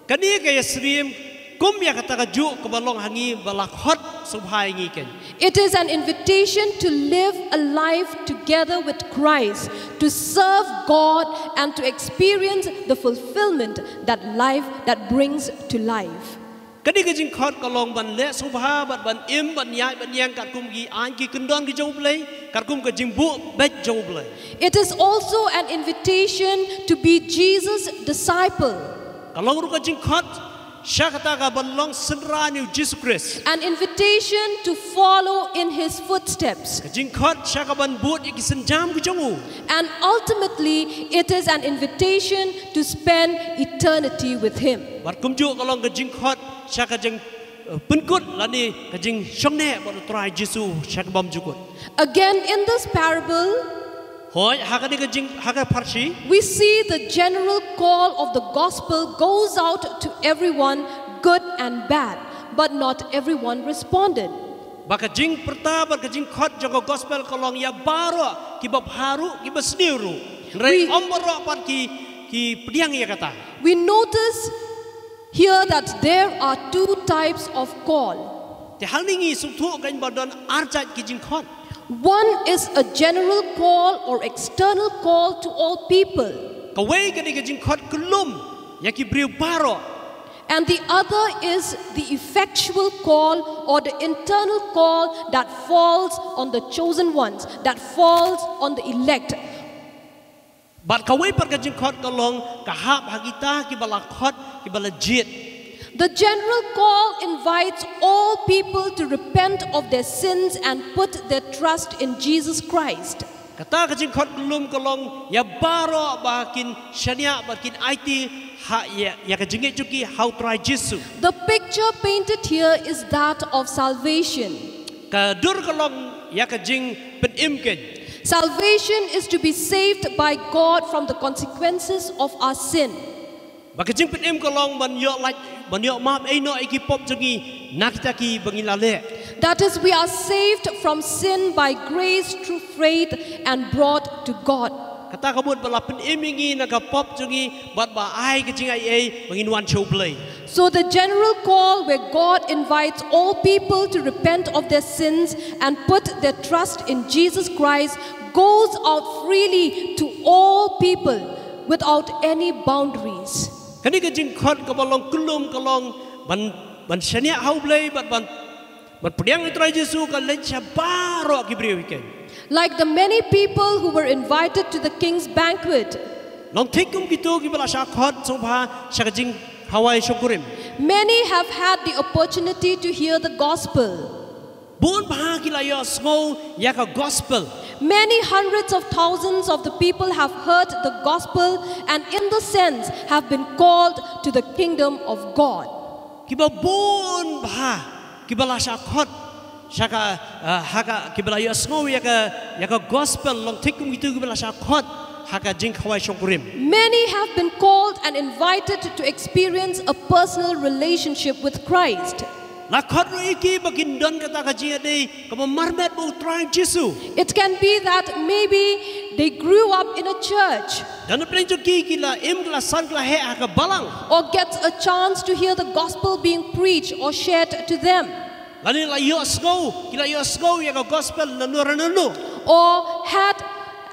Kani ka yasrim kum ya kata ka ju ko balong hangi bala khot subhai ngi ken. It is an invitation to live a life together with Christ, to serve God and to experience the fulfillment that brings to life. Kadi ka jing khot ka long ban le subha bat ban im ban yai ban yang kat kum gi an ki kendon ki jau blai kat kum ka jing bu bet jau blai. It is also an invitation to be Jesus' disciple. Kalong ru ka jing khot syakata ka ban long senra ni Jesus Christ. An invitation to follow in his footsteps. Ka jing khot syaka ban but ki senjam ki jongu. And ultimately, it is an invitation to spend eternity with him. Bat kum ju kalong ka jing khot syaka jing penkut lani ka jing shongne bat try Jesus syaka bam jukut. Again, in this parable, Hoi hakadi ka jing haka parshi we see the general call of the gospel goes out to everyone, good and bad, but not everyone responded. baka jing pertama ka jing khot jago gospel kalong ya baro ki bab haru ki basniru rei omboro pat ki pediang ya kata. We notice here that there are two types of call. Te hal ningi suthu kan badon arjat ki jing khot. One is a general call or external call to all people, Kawai ka di ka jing khot kulum ya ki briu baro. and the other is the effectual call or the internal call that falls on the chosen ones, that falls on the elect. Bat kawai par ka jing khot kalong kahap hagita ki bala khot ki bala jit. The general call invites all people to repent of their sins and put their trust in Jesus Christ. Kata ka jing khot kulum kalong ya baro bakin syania bakin IT ha ya ka jingit juki how try Jesus. The picture painted here is that of salvation. Ka dur kalong ya ka jing penim ken. Salvation is to be saved by God from the consequences of our sin. Baka jing penim kalong ban yo like ban yo map ai no iki pop jungi nakita ki bangilale. That is, we are saved from sin by grace through faith and brought to God. Kata kabut bala penim ingi naka pop jungi bat ba ai ka jing ai bangin wan show play. So the general call where God invites all people to repent of their sins and put their trust in Jesus Christ goes out freely to all people without any boundaries. Kani ka jing khot ka balong kulum kalong ban syania how play ban pediang itrai Jesu ka lecha baro ki briu ken. Like the many people who were invited to the king's banquet, Long thikum gitu ki bala sya khot sobha sya ka jing hawai syukurim. many have had the opportunity to hear the gospel. Bun bah ki la yo sngo ya ka gospel. Many hundreds of thousands of the people have heard the gospel and in the sense have been called to the kingdom of God. Ki ba bun bah ki bala sya khot sya ka haka ki bala yo sngo ya ka gospel long thikum gitu ki bala sya khot haka jing hawai syukurim. Many have been called and invited to experience a personal relationship with Christ. La khot ro iki bakin don kata ka jing dei ka marmet bu try Jesu. It can be that maybe they grew up in a church Dan plan jo ki la im la san la he haka balang. or get a chance to hear the gospel being preached or shared to them, Lani la yo sngo ki la yo sngo ya ka gospel na no. or had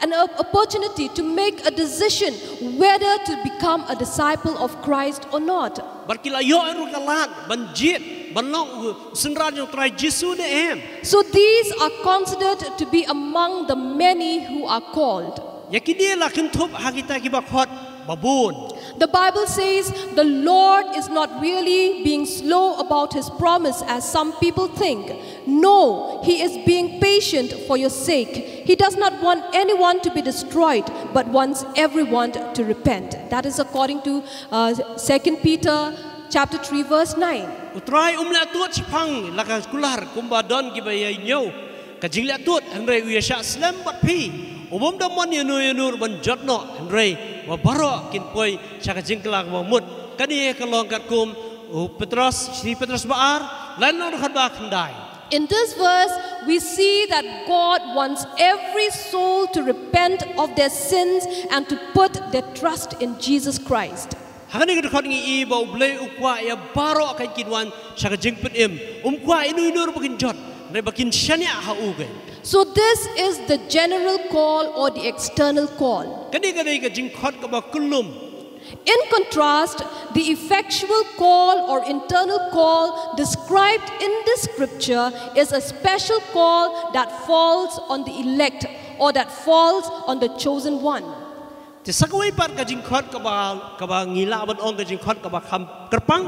an opportunity to make a decision whether to become a disciple of Christ or not. Barkila yo eru kalat banjit banong senran yang try Jesu ne em. So these are considered to be among the many who are called. Yakini la kintup hakita ki bakhot babun. The Bible says the Lord is not really being slow about his promise as some people think. No, he is being patient for your sake. He does not want anyone to be destroyed, but wants everyone to repent. That is according to 2 Peter chapter 3 verse 9. Utrai la tuat chpang la ka kular kumba don ki bayai nyo. Ka jing la tuat andre uya sha slam bat pi. Umum da mon yanu ban jotno andre wa baro kin poi sha ka jing klang wa mut. Kani ka long kat kum Sri Petrus baar lan no khat ba khandai. In this verse, we see that God wants every soul to repent of their sins and to put their trust in Jesus Christ. Hakani ka khot ngi I ba blei ukwa ya baro ka kinwan sha ka jing pet im. Kwa inu bakin jot re bakin syania ha u ke. So this is the general call or the external call. Kani ka jing khot ka ba kulum. In contrast, the effectual call or internal call described in this scripture is a special call that falls on the elect or that falls on the chosen one. จะสักไว้ปัดกับจิงคอดกับงีลาบันองกับจิงคอดกับคำกระปัง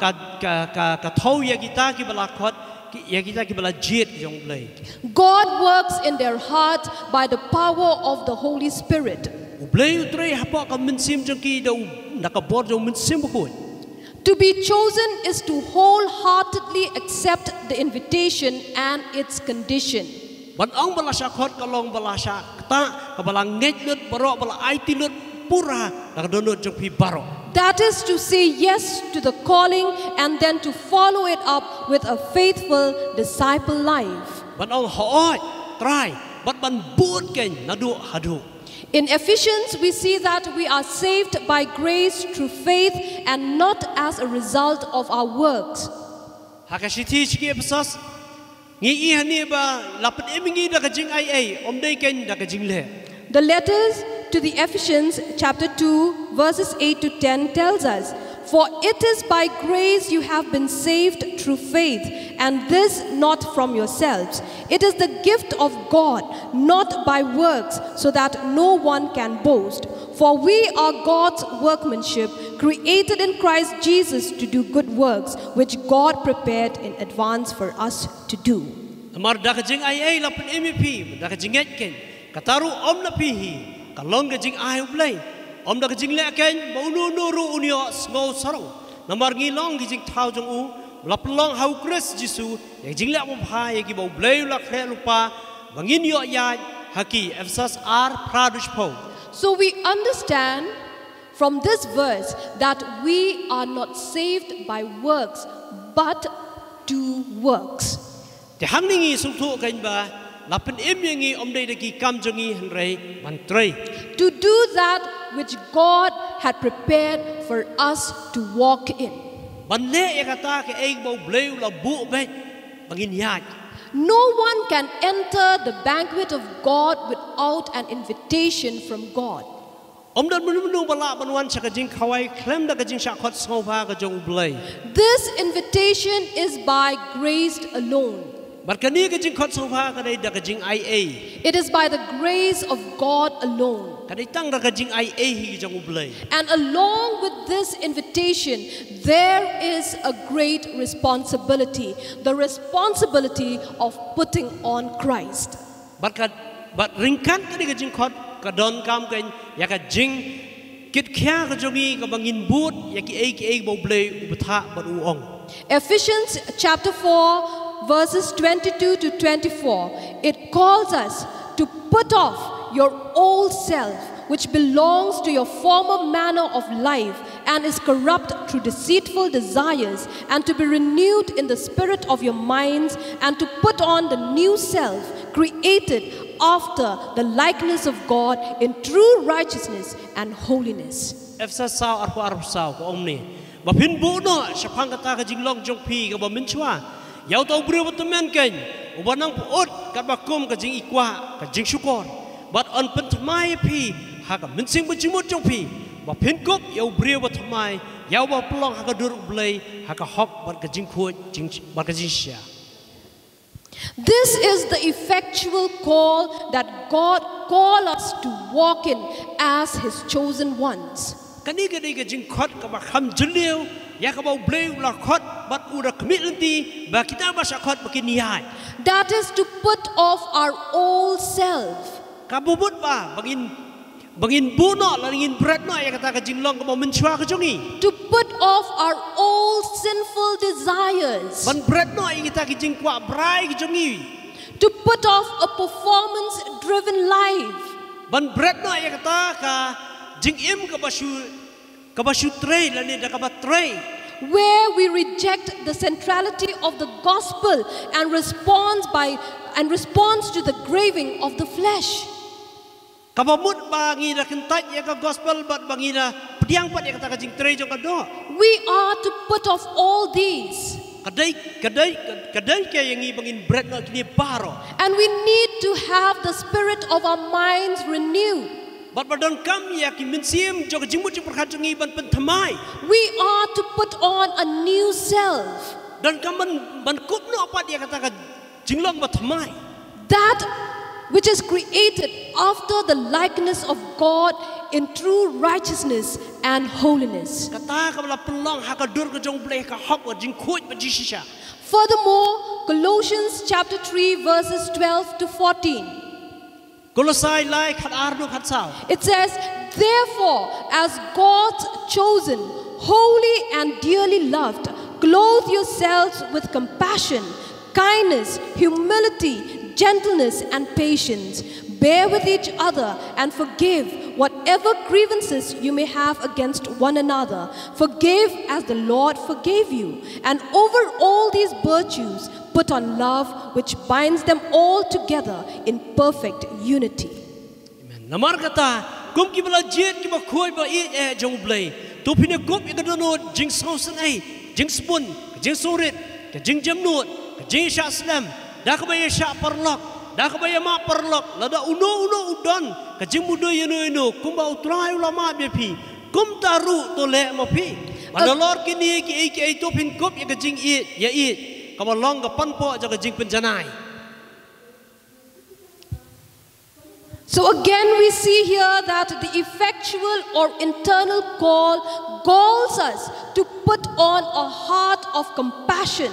กับเท้ายากิตากิบลาคอดยากิตากิบลาเจ็ดจงเลย God works in their heart by the power of the Holy Spirit. อุบเลยอุตรีฮับปะกับมินซิมจงกีเดานักบอดจงมินซิมบุคุย To be chosen is to wholeheartedly accept the invitation and its condition. บันองบลาชาคอดกับลองบลาชาตากับบลาเงยลุดบรอบลาไอติลุดปุระนักโดนจงพีบารอ That is to say yes to the calling and then to follow it up with a faithful disciple life. บันองหอยตรายบันบูดเก่งนัดูฮัดู In Ephesians, we see that we are saved by grace through faith and not as a result of our works. หากสิทธิชิเกปซัสงี้อีฮันนี่บ่ลับเป็นเอ็มงี้ดักจิงไออมได้เก่งดักจิงเล่ The letters to the Ephesians chapter 2 verses 8 to 10 tells us, "For it is by grace you have been saved through faith, and this not from yourselves. It is the gift of God, not by works, so that no one can boast. For we are God's workmanship, created in Christ Jesus to do good works, which God prepared in advance for us to do." มารดักจิงไอลับเป็นเอ็มพีดักจิงเงยเก่งกตารุอมนับพีฮีกลองกจิงไออุบเลยอมดักจิงเล่เก่งบ่นูรูอุนิอสโงสรองนมารงีลองกจิงท้าวจงอูลับลองเฮาคริสจิสูยังจิงเล่บ่พายยังกิบ่เบลยลักแค่ลุปาบังอินยอยาฮักกีเอฟซัสอาร์พราดุชพง So we understand from this verse that we are not saved by works, but do works. แต่หังนี้สุทุกันบ่ลับเป็นเอ็มยังงี้อมได้ตะกี้กำจงี้หันไรมันตร To do that which God had prepared for us to walk in. บันเล่เอกตาแกเองบ่เบลยละบุเบบังอินยา No one can enter the banquet of God without an invitation from God. อมดันมนุบลาบันวันชักจิงขวายเคลมดักจิงชักขดสงพากจงเบลย This invitation is by grace alone. บัดกันนี้ก็จิงขดสงพาก็ได้ดักจิงไอ It is by the grace of God alone. ก็ได้ตั้งดักจิงไอฮีจงเบลย And along with this invitation, there is a great responsibility, the responsibility of putting on Christ. บัดริงคันก็ได้ก็จิงขดก็ดอนกำกันอยากจิงกิดแค่ก็จงนี้ก็บังอินบูดอยากเองบ่เบลยอุปถะบัดอูอง Ephesians chapter 4 verses 22 to 24, it calls us to put off your old self, which belongs to your former manner of life and is corrupt through deceitful desires, and to be renewed in the spirit of your minds, and to put on the new self, created after the likeness of God in true righteousness and holiness. เอฟซัสซาวอาร์พซาวก็องนี่บ่พินบูเนาะฉพังกตาก็จิงลองจงพีก็บ่มินชัวยาวตัวเบรียวตัวแม่นเก่งอุบนังพูดกับบักกุมกับจิงอีกว่ากับจิงชุกรบัดอันเป็นทำไมพี่หากมันสิ่งมันจิงมุดจงพี่บัดเพ่นกบยาวเบรียวทำไมยาวบัดปลองหากดูรุบเลยหากฮอกบัดกับจิงขวดจิงบัดกับจิงเชีย This is the effectual call that God calls us to walk in as His chosen ones. กันนี้ก็ได้กับจิงขดกับบักคำจุลเลียวอยากกับเอาเบรียวละขดบัดอุระขมิลันตีบักกิตาบัชขดบักกินยาย That is to put off our old self. กับบุบบ่าบังอินบูเนาะแล้วอินเบรดเนาะอยากกับตากับจิงลองกับมันชัวกับจงนี้ To put off our old sinful desires. มันเบรดเนาะอยากกับตากับจิงกว่าไบรกับจงนี้ To put off a performance-driven life. มันเบรดเนาะอยากกับตากับจิงอิมกับบาชูเทรแล้วเนี่ยกับบัตเทร Where we reject the centrality of the gospel and responds to the craving of the flesh. กับมุดบางีนะขึ้นตัดอยากกับ gospel บัดบางีนะเพียงปัดอยากกับจิงเทรจงกันด้วย We are to put off all these. กระไดแกอย่างงี้บางอินเบรดเนาะที่นี่บาร์ And we need to have the spirit of our minds renewed. บัดบัดดันกำอยากกินเสียมจงจิงมุจประคัดจงีบันเป็นทำไม We are to put on a new self. ดันกำมันกุบนอกปัดอยากกระตากจิงลองบัดทำไม That which is created after the likeness of God in true righteousness and holiness. กระตากำลังปลองหากระดูกระจงเปลกระหอบกระจิงคุยบัดจิชิชา Furthermore, Colossians chapter 3 verses 12 to 14. กลสายไล่ขัดอาร์ดูขัดสาว It says, therefore, as God's chosen, holy and dearly loved, clothe yourselves with compassion, kindness, humility, gentleness, and patience. Bear with each other and forgive whatever grievances you may have against one another. Forgive as the Lord forgave you. And over all these virtues, put on love, which binds them all together in perfect unity. Amen. Namar kata, kum kibala jet kibala koi ba jong blay. Tu pine kum ikadono jing sausan ay, jing spun, jing surit, jing jamnut, jing syak Islam. Dah kabaya syak perlok, dah kabaya mak perlok. Lada uno udon, jing muda yeno kum ba utrai ulama bepi, kum taru tole mapi. Pada lor kini ki tu pin kum jing ya Kamu long ke panpo jaga jing penjanai. So again we see here that the effectual or internal call calls us to put on a heart of compassion.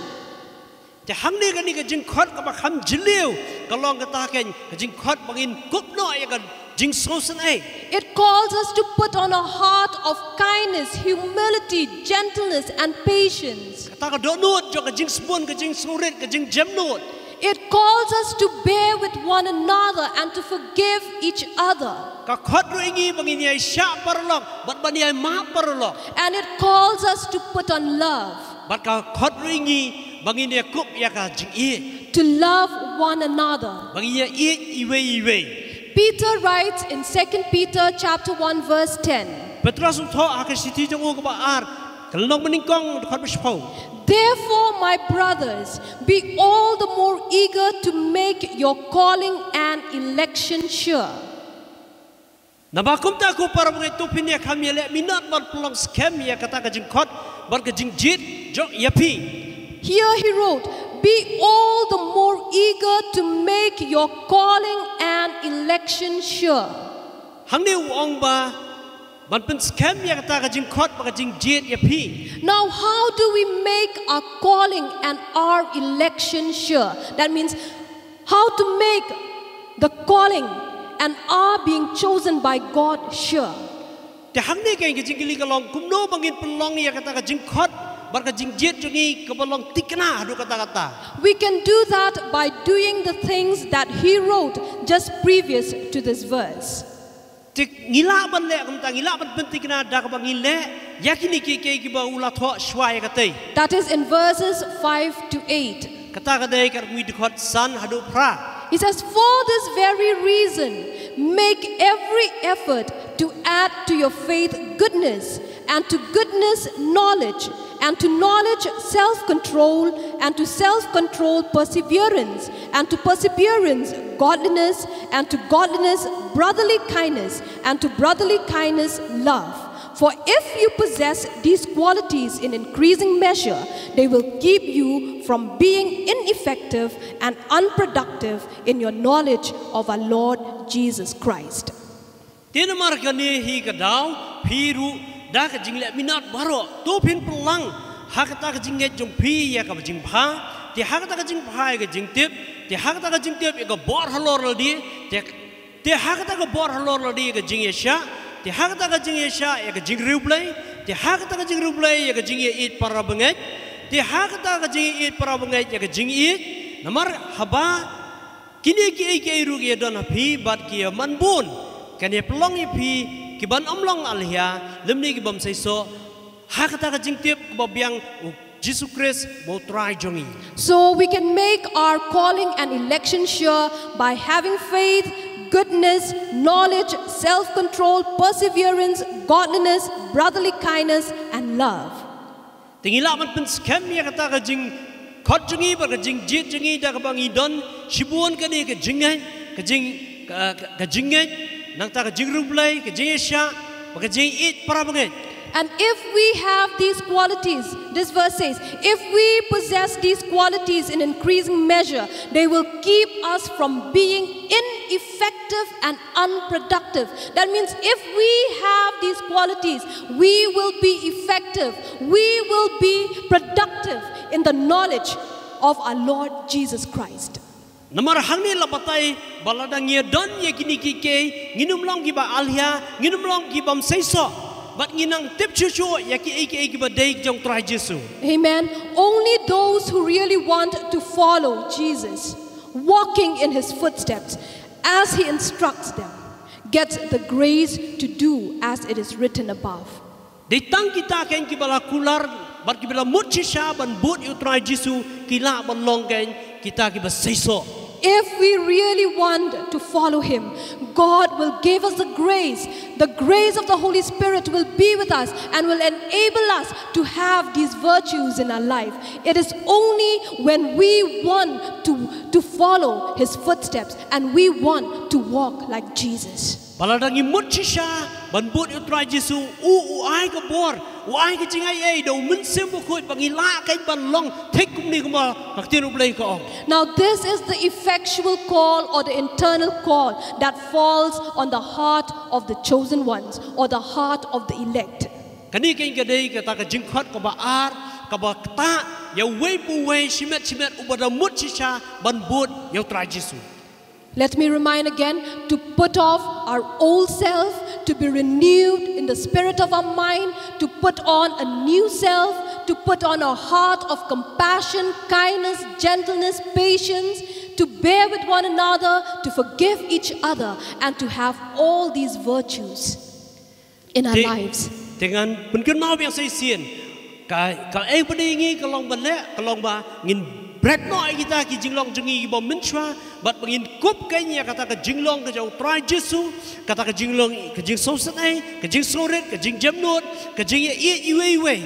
Jahang ni kan ni ke jing khot ke bakam jeliu. Kalau kita kan jing khot bangin kup no ya kan jing sosan ay. It calls us to put on a heart of kindness, humility, gentleness, and patience. Kata ke donut jaga jing spun ke jing surit ke jing jamnut. It calls us to bear with one another and to forgive each other. Ka khot ru ingi bangin ya syak perlok, bat bani ya ma perlok. And it calls us to put on love. Bat ka khot ru ingi bangin ya kup ya ka jing To love one another. Bangin ya iwe. Peter writes in 2 Peter chapter 1 verse 10. Petrus untuk akan siti jong ke baar. Kalau nak meningkong khot berspau. Therefore, my brothers, be all the more eager to make your calling and election sure. Nabakum tak aku para mengitu pinia kami le minat berpeluang scam ya kata kajing khot berkajing jit jok yapi. Here he wrote, be all the more eager to make your calling and election sure. Hang ni uang ba ban pen scam ya kata kajing khot berkajing jit yapi. Now, how do we make our calling and our election sure? That means how to make the calling and our being chosen by God sure. Te hang ni kan kajing kili kalong kumno bangin pelong ya kata kajing khot berkajing jit jongi kepelong tikna adu kata-kata. We can do that by doing the things that he wrote just previous to this verse. Tik ngila ban le kumta ngila ban penting na dak bang ngile yakini ki ba ula tho shwai katai. That is in verses 5 to 8. Kata kadai kar mi dikhot san hadu pra. He says, for this very reason, make every effort to add to your faith goodness, and to goodness knowledge, and to knowledge self-control, and to self-control perseverance, and to perseverance godliness, and to godliness brotherly kindness, and to brotherly kindness love. For if you possess these qualities in increasing measure, they will keep you from being ineffective and unproductive in your knowledge of our Lord Jesus Christ. Tiada marga ni hi kadau piru dah kejingle minat baru tu pin pelang hak kata kejinget jong pi ya ka jing pha ti hak kata kejing pha ya jing tip ti hak kata kejing tip ya bor halor ladi ti hak kata bor halor ladi ya jing yesha ti hak kata jing yesha ya jing rublai ti hak kata jing rublai ya jing it para bengai ti hak kata jing it para bengai ya jing it namar haba kini ki ru ya don pi bat ki manbun kan ya pelong ya pi kiban omlong alia lemni kibam saiso hakata ka jingtip kibabyang Jesus Christ bo try jongi. So we can make our calling and election sure by having faith, goodness, knowledge, self-control, perseverance, godliness, brotherly kindness, and love. Tingila man pen scam ya kata ka jing khot jongi ba ka jing jit jongi da ka bangi don shibuan ka ni ka jingai ka jing ka jingai nang ta ka jing rublay ka jing sha ka jing it para bangit. And if we have these qualities, this verse says, if we possess these qualities in increasing measure, they will keep us from being ineffective and unproductive. That means if we have these qualities, we will be effective, we will be productive in the knowledge of our Lord Jesus Christ. Namar hangni lapatay baladang ye don ye kinikike nginum long giba alhia nginum long gibam seiso. But nginang tip chuchu yaki eki ba day jong try Jesus. Amen. Only those who really want to follow Jesus, walking in his footsteps as he instructs them, get the grace to do as it is written above. Ditang kita ken kibala kular bat kibala mutchisha ban but you try Jesus kila ban long ken kita kiba seiso. If we really want to follow him, God will give us the grace. The grace of the Holy Spirit will be with us and will enable us to have these virtues in our life. It is only when we want to follow his footsteps and we want to walk like Jesus. Baladang imut shisha ban but you try Jesus ai ka bor ai ka jingai ai do mun sembo khoi bangila kai ban long thek kum ni kuma haktin ublai ka. Now this is the effectual call or the internal call that falls on the heart of the chosen ones or the heart of the elect. Kani ken ka dei ka ta ka jingkhat ka ba ar ka ba ta ya wei pu wei shimet ubada mut shisha ban but you try Jesus. Let me remind again to put off our old self, to be renewed in the spirit of our mind, to put on a new self, to put on a heart of compassion, kindness, gentleness, patience, to bear with one another, to forgive each other, and to have all these virtues in our lives. Dengan penkenal yang saya sian, ka pedingi kalong balik kalong ba ngin bread no kita ki jinglong jengi bom menchwa bat bangin kup kanya kata ka jinglong ka jau try Jesus kata ka jinglong ka jing sosan ai ka jing soret ka jing jamnot ka jing iwe.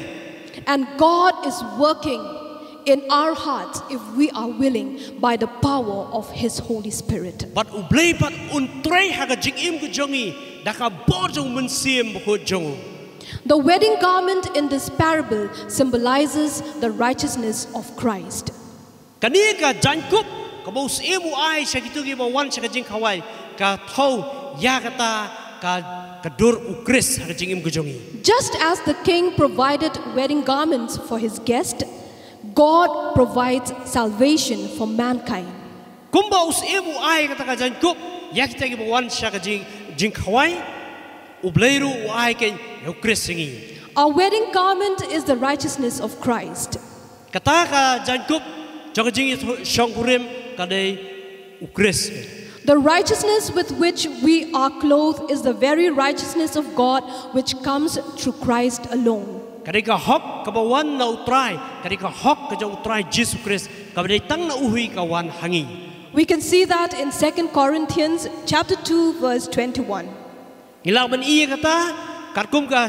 And God is working in our hearts if we are willing by the power of his Holy Spirit. But ublay pat untray ha ka jing im ka jongi da ka bor jong mensiem ko jong. The wedding garment in this parable symbolizes the righteousness of Christ. Kani ka jankup ka bos emu ai sa kitu gi bawan sa jing khawai ka thau ya kata ka dur ukris ha jing im gujongi. Just as the king provided wedding garments for his guest, God provides salvation for mankind. Kumba us emu ai kata ka jankup ya kita gi bawan sa jing khawai ubleiru ai ken ukris singi. Our wedding garment is the righteousness of Christ. Kata ka jankup the righteousness with which we are clothed is the very righteousness of God which comes through Christ alone. Kadika hok kabawan na utray, kadika hok ka utray Jesus Christ, kabay tang na uhui kawan hangi. We can see that in 2 Corinthians chapter 2 verse 21. Ilaban iya kata karkum ka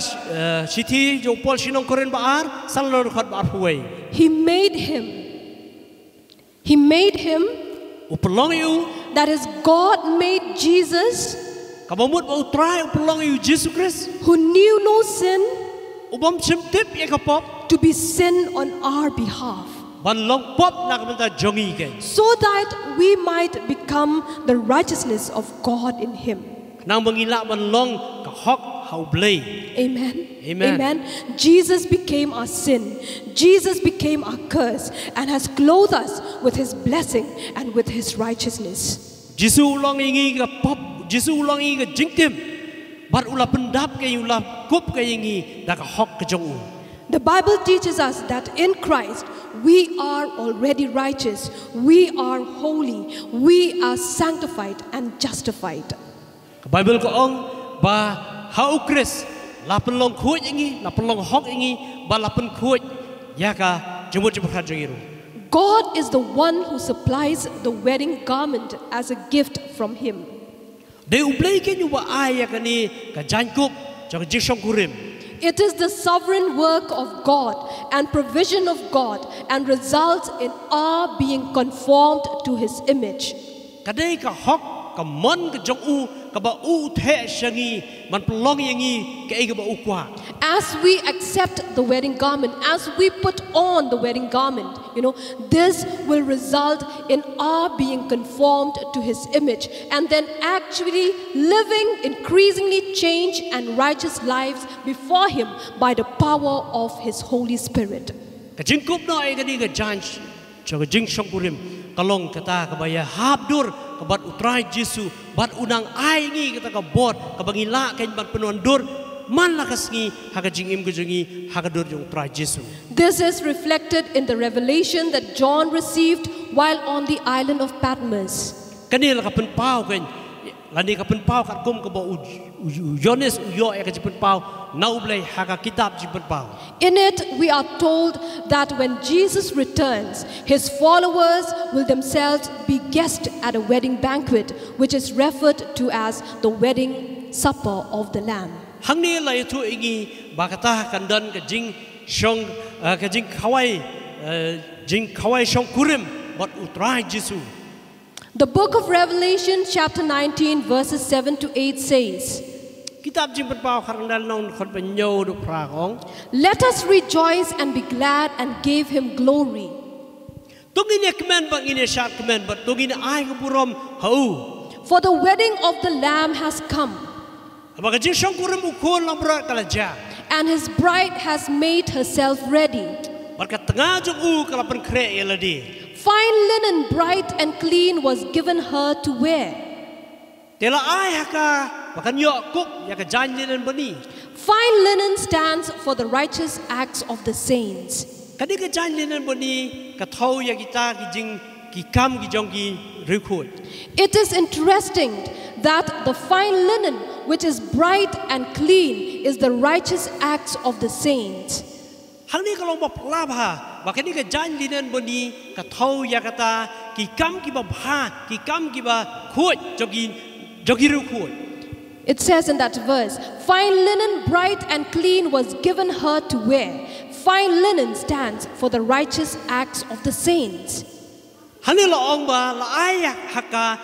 siti jo Paul sinong Korin baar salor khat baar huway. He made him, that is, God made Jesus, who knew no sin, to be sin on our behalf, so that we might become the righteousness of God in him. Amen. Amen. Jesus became our sin. Jesus became our curse and has clothed us with his blessing and with his righteousness. Jesus ulang ingi ka pop, Jesus ulang ingi ka jingtim, bar ula pendap kay ula kup kay ingi da ka hok ka jong. The Bible teaches us that in Christ we are already righteous, we are holy, we are sanctified and justified. Bible ko ong ba hau Chris la pelong kuat ingi la pelong hok ingi ba la pen kuat ya ka jemut jemut jengiru. God is the one who supplies the wedding garment as a gift from him. De ublay ken ba ay ka ni ka jankup jang jishong kurim. It is the sovereign work of God and provision of God and results in our being conformed to his image. Kadai ka hok ka mon ka jong u kaba u the shangi man pelong yangi ke kaba u kwa. As we accept the wedding garment, as we put on the wedding garment, this will result in our being conformed to His image and then actually living increasingly changed and righteous lives before Him by the power of His Holy Spirit. Kajing kup no ay kani ka janj, so kajing shongkurim kalong kata kabaya habdur kabat utrai Jesu, bat unang ay ngi kata kabot kabangila kain bat penondur. Man lakas ngi hakajing im kajingi hakadur yung utrai Jesu. This is reflected in the revelation that John received while on the island of Patmos. Kanila ka penpau kan, lani ka penpau kat kum kaba Yones uyo ay kajing penpau naublay haka kitab jing penpau. In it, we are told that when Jesus returns, His followers will themselves be guests at a wedding banquet, which is referred to as the wedding supper of the Lamb. Hang ni lai tu ingi bakata kandan ke jing shong ke jing kawai shong kurim bat utrai Jesu. The book of Revelation chapter 19 verses 7 to 8 says, Kitab jing penpau karandal non kon penyo do prakong. "Let us rejoice and be glad and give Him glory. Tungin kemen bang ini syarat kemen bat tungin ay keburom hau. For the wedding of the Lamb has come, Maka jing shong kurim ukun lang berat kalaja. and His bride has made herself ready. Berkat tengah jung kalapan krek eladi. Fine linen, bright and clean, was given her to wear. Tela ay haka makan yok kup ya ke janjinan bani. Fine linen stands for the righteous acts of the saints. Kadi ke janjinan bani katau ya kita ki jing ki kam ki jong ki rukut. It is interesting that the fine linen, which is bright and clean, is the righteous acts of the saints. Hang ni kalau bapla bah, bahkan ni ke janjinan bani katau ya kata ki kam ki babha ki kam ki ba kuat jogi rukut. It says in that verse, fine linen, bright and clean, was given her to wear. Fine linen stands for the righteous acts of the saints. Hang ni laong ba la ay haka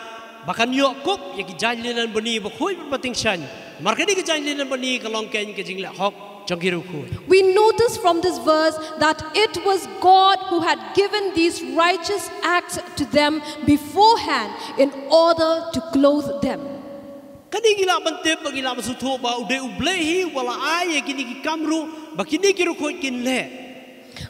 bahkan yok kup ya ki janjinan bani bakui berpating shan. Marka ni ke janjinan bani kalong ken ke jing la hok jogi rukut. We notice from this verse that it was God who had given these righteous acts to them beforehand in order to clothe them. Kani gila bantep bagila masutu ba ude ublehi wala ay kini ki kamru bakini ki rukut kin le.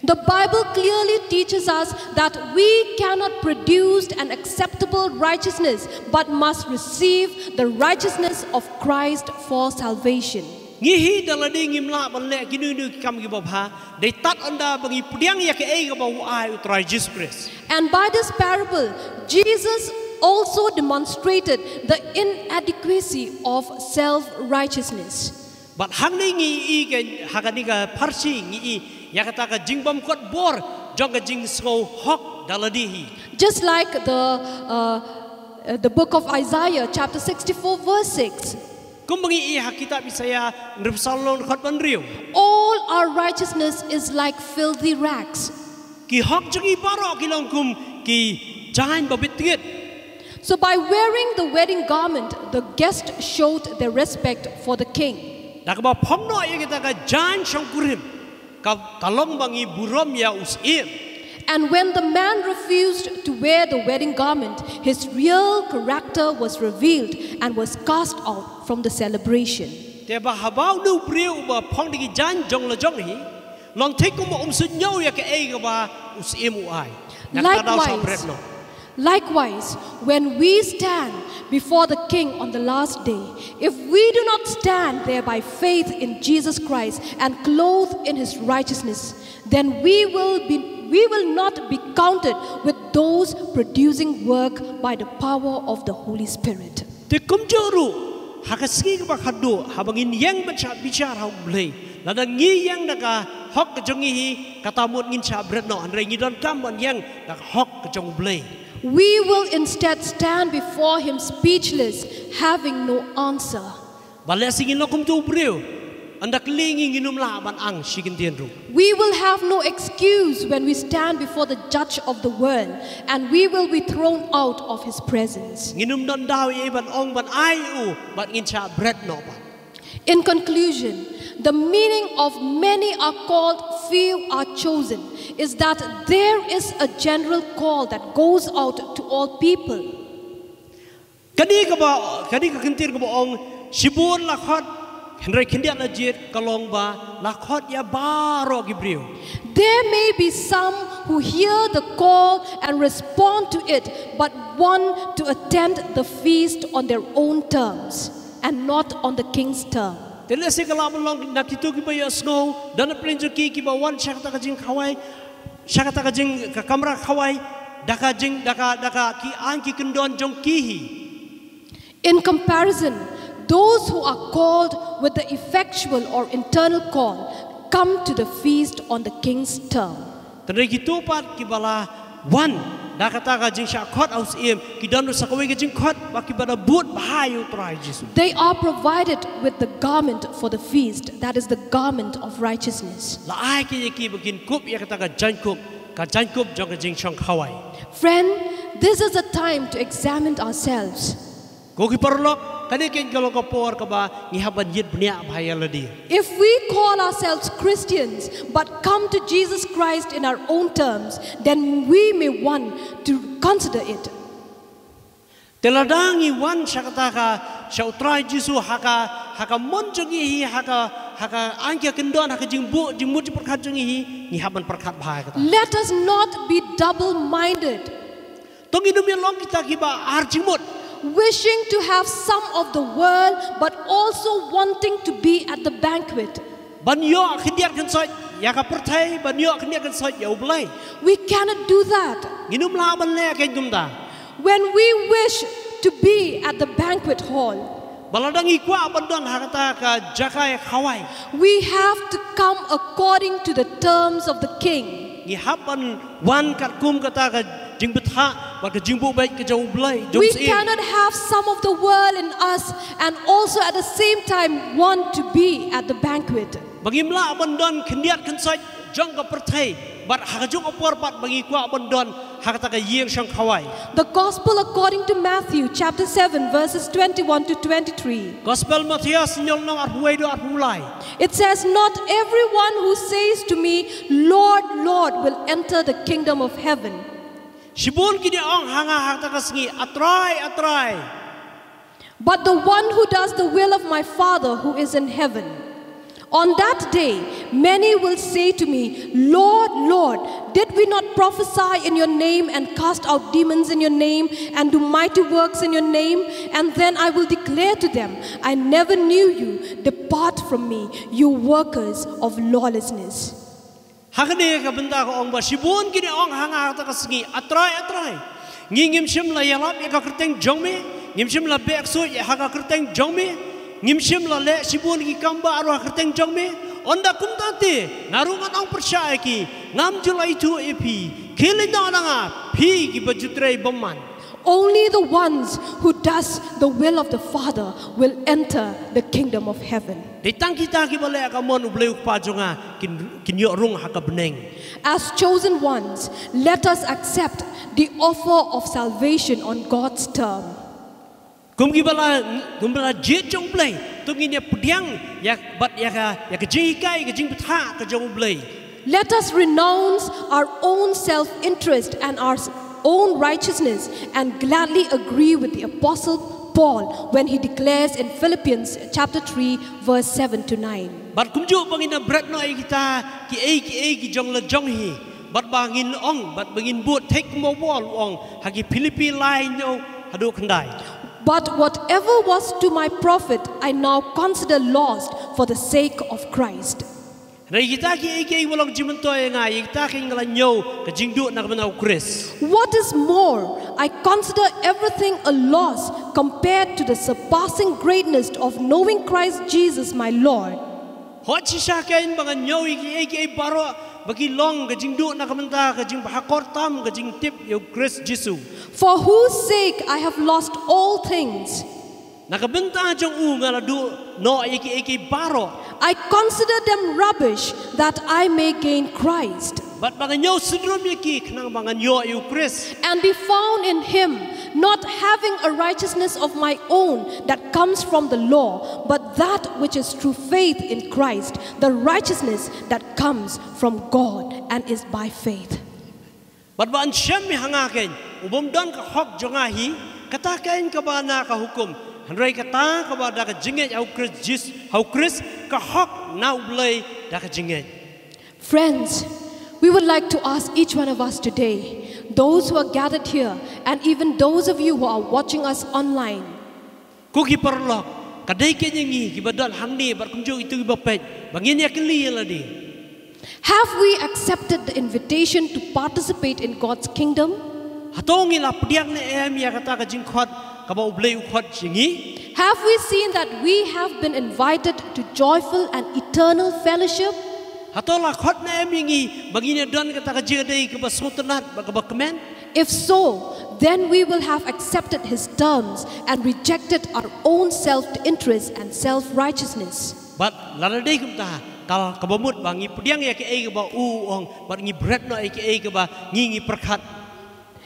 The Bible clearly teaches us that we cannot produce an acceptable righteousness but must receive the righteousness of Christ for salvation. Ngihi daladi ngimla banle kini nu kam ki babha dei tat anda bagi pudiang ya ke ai ka bahu ai utrai Jesus Christ. And by this parable, Jesus also demonstrated the inadequacy of self-righteousness. But hang ni ngi i ke hakani ka parsi ngi i ya kata ka jingbam kot bor jong ka jing sko hok daladi hi. Just like the book of Isaiah chapter 64 verse 6. Kumbangi i hakita bisaya nrupsalon kot banriu. All our righteousness is like filthy rags. Ki hok jong i baro ki long kum ki jain babit tiget. So by wearing the wedding garment, the guest showed their respect for the king. Nakaba pomno ya kita ka jain shong kurim. Ka kalong bangi burom ya usim. And when the man refused to wear the wedding garment, his real character was revealed and was cast out from the celebration. Teba habau nu priu ba phong di jan jong la jong hi long thik ko mo sun nyau ya ke ai ka ba usim uai. Likewise, when we stand before the King on the last day, if we do not stand there by faith in Jesus Christ and clothed in His righteousness, then we will not be counted with those producing work by the power of the Holy Spirit. Te kumjuru hakasgi ka ba khadu habangin yang bicara ha blei lada ngi yang naka hok ka jongi hi katamut ngin cha bret no anre ngi don kam bon yang nak hok ka jong blei. We will instead stand before Him speechless, having no answer. Bale singin lo kumju breu anda kelingi nginum la ban ang shikintian ru. We will have no excuse when we stand before the judge of the world, and we will be thrown out of his presence. Nginum don daw ye ban ong ban ai u ban ngin cha bread no ban. In conclusion, the meaning of many are called, few are chosen, is that there is a general call that goes out to all people. Kani ka kintir ka ba ong sibun lakhot henry kindiat la jit kalong ba lakhot ya baro gibriu. There may be some who hear the call and respond to it, but want to attend the feast on their own terms and not on the king's term. Tele se kala long na kitu ki ba ya snow dan plenjo ki ba wan shakata ka jing khawai shakata ka jing ka kamra khawai daka jing daka ki an ki kendon jong ki hi. In comparison, those who are called with the effectual or internal call come to the feast on the king's term. Tele kitu pat ki bala wan dakata ka jing shakot aus im ki don sa kawai ka jing khot ba ki bada but bahayu trai Jesus. They are provided with the garment for the feast, that is the garment of righteousness. La ai ki ki bakin kup ya kata ka jan kup jong ka jing shong khawai. Friend, this is a time to examine ourselves. Ko ki parlok kani ken kalau ka por ka ba ngihaban yit bnia bhaya ladi. If we call ourselves Christians but come to Jesus Christ in our own terms, then we may want to consider it. Teladangi wan shakata ka shautrai Jesu haka monjongi haka angkia kendon haka jingbu jingmut perkat jongi ngihaban perkat bhaya kata. Let us not be double-minded, Tongi dumi long kita kiba arjingmut. wishing to have some of the world but also wanting to be at the banquet. Banyo kendiat kan soi ya ka pertai banyo kendiat kan soi ya ublai. We cannot do that. Nginum la ban le ken gumda. When we wish to be at the banquet hall, Baladangi kwa bandon hakata ka jakai khawai. we have to come according to the terms of the king. Ngihaban wan kat kum kata ka jing betha ba ka jingbu baik ka jauh ublai. We cannot have some of the world in us and also at the same time want to be at the banquet. Bangimla bandon kendiat kan soi jong ka pertai bat hakajung opor pat bangi kwa bandon hakata ka yeng shang khawai. The gospel according to Matthew chapter 7 verses 21 to 23. Gospel Matthias nyol nang arbuai do arbulai. It says, "Not everyone who says to me, Lord, Lord, will enter the kingdom of heaven, Sibun kini ong hanga hakta ka singi atrai. but the one who does the will of my Father who is in heaven. On that day, many will say to me, Lord, Lord, did we not prophesy in your name and cast out demons in your name and do mighty works in your name? And then I will declare to them, I never knew you. Depart from me, you workers of lawlessness." Hakane ka benda ko ong ba sibun kini ong hanga hakta ka singi atrai. Ngingim sim la yalap ya ka kerteng jongme, ngim sim la bek su ya ka kerteng jongme, ngim sim la le sibun ki kamba aru kerteng jongme. Onda kumtante narungan ong percaya ki ngam julai tu epi kilin na nga pi ki bajutrei boman. Only the ones who does the will of the Father will enter the kingdom of heaven. Ditang kita ki bale ka mon ubleu pa jonga kin yo rung haka beneng. As chosen ones, let us accept the offer of salvation on God's term. Kum bala jet jong play tungi ne pediang ya bat ya ka jing kai ka jing betha ka jong play. Let us renounce our own self-interest and our own righteousness and gladly agree with the Apostle Paul when he declares in Philippians chapter 3 verse 7 to 9. Bat kumju bangin na bread no ay kita ki jong la jong hi. Bat bangin ong bat bangin but take mo wall ong hagi Philippi line no hadu kandai. But whatever was to my profit, I now consider lost for the sake of Christ. Rai kita ki walang jimanto nga kita ki ngala nyo ka jingdu na kamanaw Chris. What is more, I consider everything a loss compared to the surpassing greatness of knowing Christ Jesus my Lord. Hot si shakain mga nyo iki baro bagi long ka jingdu na kamanta ka jing bahakor tam ka jing tip yo Chris Jesus. For whose sake I have lost all things. Nakabenta jong ngala du no iki baro. I consider them rubbish that I may gain Christ But banganyo sudrom yaki knang banganyo yu Chris. and be found in him, not having a righteousness of my own that comes from the law, but that which is through faith in Christ, the righteousness that comes from God and is by faith. But ban shem mi hangaken ubom don ka hok jongahi kata kain ka ba na ka hukum hanrei kata ka ba da ka jinget au Chris ka hok na ublei da ka jinget. Friends, we would like to ask each one of us today, those who are gathered here, and even those of you who are watching us online, Kuki perlok kadai ke nyangi ki badal hamni bar kumjo itu bapet bangin ya keli ladi. have we accepted the invitation to participate in God's kingdom? Hatongi la pediak ne em ya kata ka jingkhot ka ba ublei ukhot jingi. Have we seen that we have been invited to joyful and eternal fellowship? Hatola khot ne em yangi bangin don kata ka jidai ka ba sotanat ba ka ba kemen. If so, then we will have accepted his terms and rejected our own self-interest and self-righteousness. But laradai kumta kal ka bamut bangi pediang ya ke ai ka ba uong bar ngi bread no ai ke ai ka ba ngi perkhat.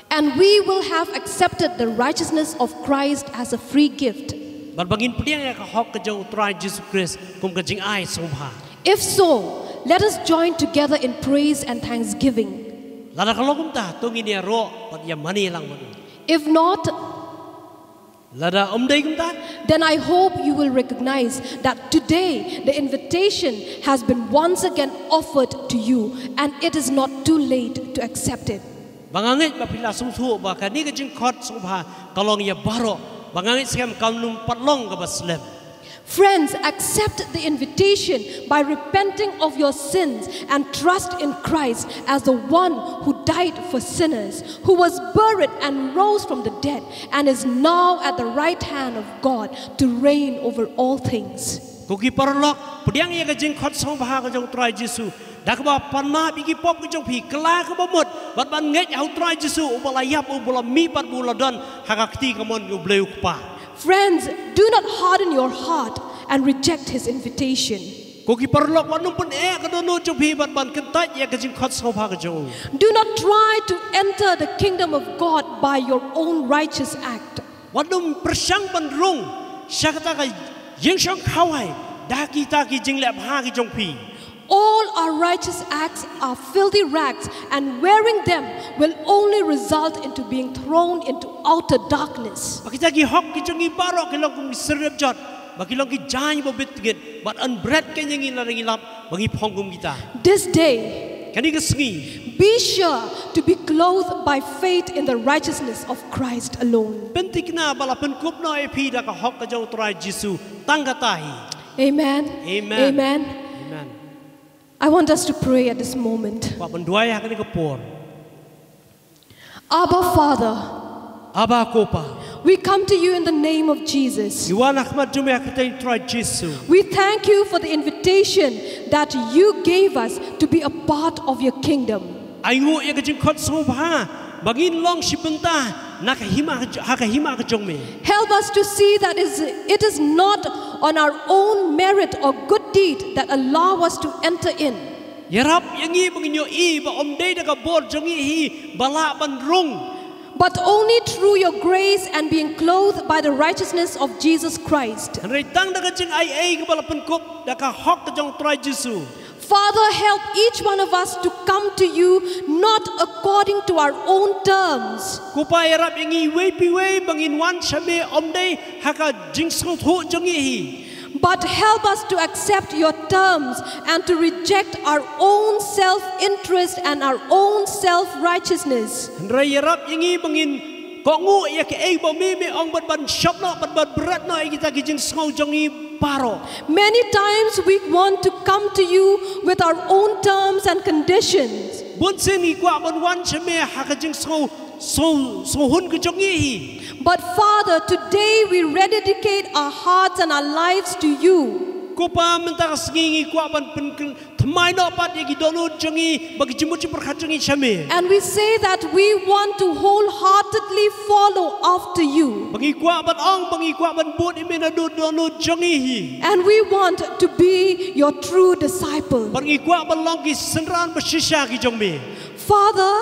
And we will have accepted the righteousness of Christ as a free gift. Bar bangin pediang ya ka hok ka jong utrai Jesus Christ kum ka jing ai sobha. If so, let us join together in praise and thanksgiving. Lada kalau kumta tungi ni ro pat ya mani lang manu. If not, Lada omdai kumta then I hope you will recognize that today the invitation has been once again offered to you and it is not too late to accept it. bangangit ba pila sungthu ba kani ka jing khot sobha kalong ya baro bangangit skam kalnum patlong ka baslem. Friends, accept the invitation by repenting of your sins and trust in Christ as the one who died for sinners, who was buried and rose from the dead, and is now at the right hand of God to reign over all things. Kuki parlok pediang ya ka jing khot sobha ka jong utrai Jesus. Dak ba panma bigi pop ka jong pi kala ka bamut bat ban nget ya utrai Jesus ubala yap ubala mi pat buladon hakakti ka mon ubleu pa. Friends, do not harden your heart and reject his invitation. Kuki parlok wanum pun ka dono jong pi bat ban kentat ya ka jing khot sobha ka jong. Do not try to enter the kingdom of God by your own righteous act. Wanum persang ban rung syakata ka jing shang khawai da kita ki jing lep ha ki jong pi. All our righteous acts are filthy rags, and wearing them will only result into being thrown into outer darkness. Bakita ki hok ki jong baro ki long kum serep jot baki long ki jai bo bit git but unbread ka ngi la ngi lap bangi phong kum kita. This day, Kani ka sngi be sure to be clothed by faith in the righteousness of Christ alone. pentik na bala pen kup no epi da ka hok ka jong trai Jesus tang ka tahi. Amen. Amen. Amen. Amen. I want us to pray at this moment. Wa penduai ha kani ka por. Abba, Father, Aba kopa. we come to you in the name of Jesus. Iwan Ahmad jume ha ka trai Jesus. We thank you for the invitation that you gave us to be a part of your kingdom. Aingu ya ka jing khot sobha bangin long sipenta na ka hima ka jong me. Help us to see that it is not on our own merit or good deed that allow us to enter in. Yarap yangi bangin yo I ba omdei da ka bor jongi hi bala ban rung. But only through your grace and being clothed by the righteousness of Jesus Christ. Hanrei tang da ka jing ai ka bala pen kup da ka hok ka jong trai Jesus. Father, help each one of us to come to you not according to our own terms, Kupa yarap yangi wei pi wei bangin wan shame omdei ha ka jing sungthu jongi hi. but help us to accept your terms and to reject our own self-interest and our own self-righteousness. Hanrei yarap yangi bangin ko ngu ya ke ai bo me ong bat ban shop no bat berat no kita ki jing sungau jongi paro. Many times we want to come to you with our own terms and conditions. Bun sen ni kwa ban wan shame ha ka jing sungau so hun ka jongi hi. But Father, today we rededicate our hearts and our lives to you. Kupa menta ka sngi kwa ban pen Thmai no pat yaki donu jangi bagi jemut berkat jangi shame. And we say that we want to wholeheartedly follow after you. Bagi kwa ban ong bagi kwa ban but imena donu jangi hi. And we want to be your true disciple. Bagi kwa ban long ki senran bersisha ki jongme. Father,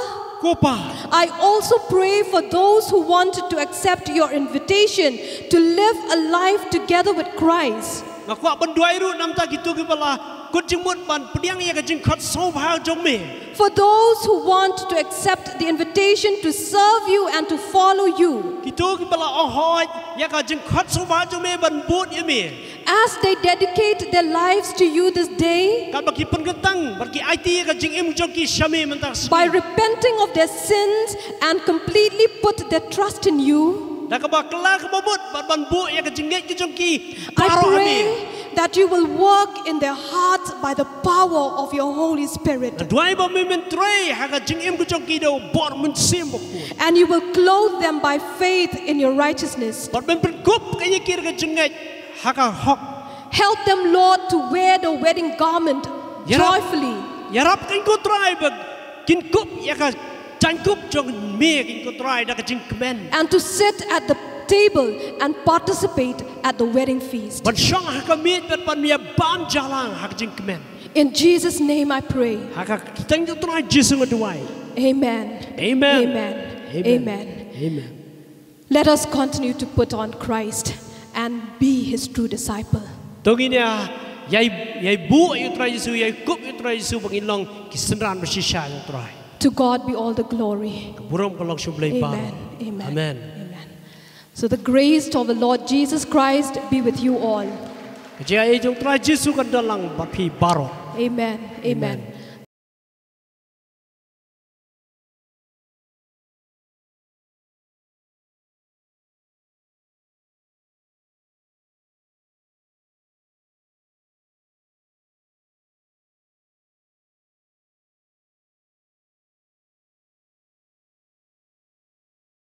Kopa. I also pray for those who want to accept your invitation to live a life together with Christ. Ngakwa ban duai ru nam ta gitu ki bala kut jemut ban pediang ya ka jeng khat so bha jongme. For those who want to accept the invitation to serve you and to follow you. Gitu ki bala oh hoi ya ka jeng khat so bha jongme ban but yeme. As they dedicate their lives to you this day, Kan bagi penketang bagi IT ka jeng im jong ki shame mentak. by repenting of their sins and completely put their trust in you, Dah ka ba kala ka babut ban bu ya ka jeng ki jong ki. I pray that you will work in their hearts by the power of your Holy Spirit. Duai ba men tray ha ka jeng im ku jong ki do bor men sim bo ku. And you will clothe them by faith in your righteousness. Bor men perkup ka yekir ka jeng ha ka hok. Help them, Lord, to wear the wedding garment joyfully. Yarap kan ko try ba kin kup ya ka chan kup jong me kin ko try da ka jeng kemen. And to sit at the table and participate at the wedding feast. Ban shong ha ka mit ban ya bam jalang ha ka jeng kemen. In Jesus' name I pray. Ha ka tang ko try Jesus ngadwai. Amen. Amen. Amen. Amen. Amen. Let us continue to put on Christ and be his true disciple. Toginya yai bu yu try Yesu yai kup yu try Yesu bangin long kisenran bersisa yu try. To God be all the glory. Buram kalau sublai ba. Amen. Amen. Amen. Amen. So the grace of the Lord Jesus Christ be with you all. Jai jong try Yesu kan dalang bapi baro. Amen. Amen.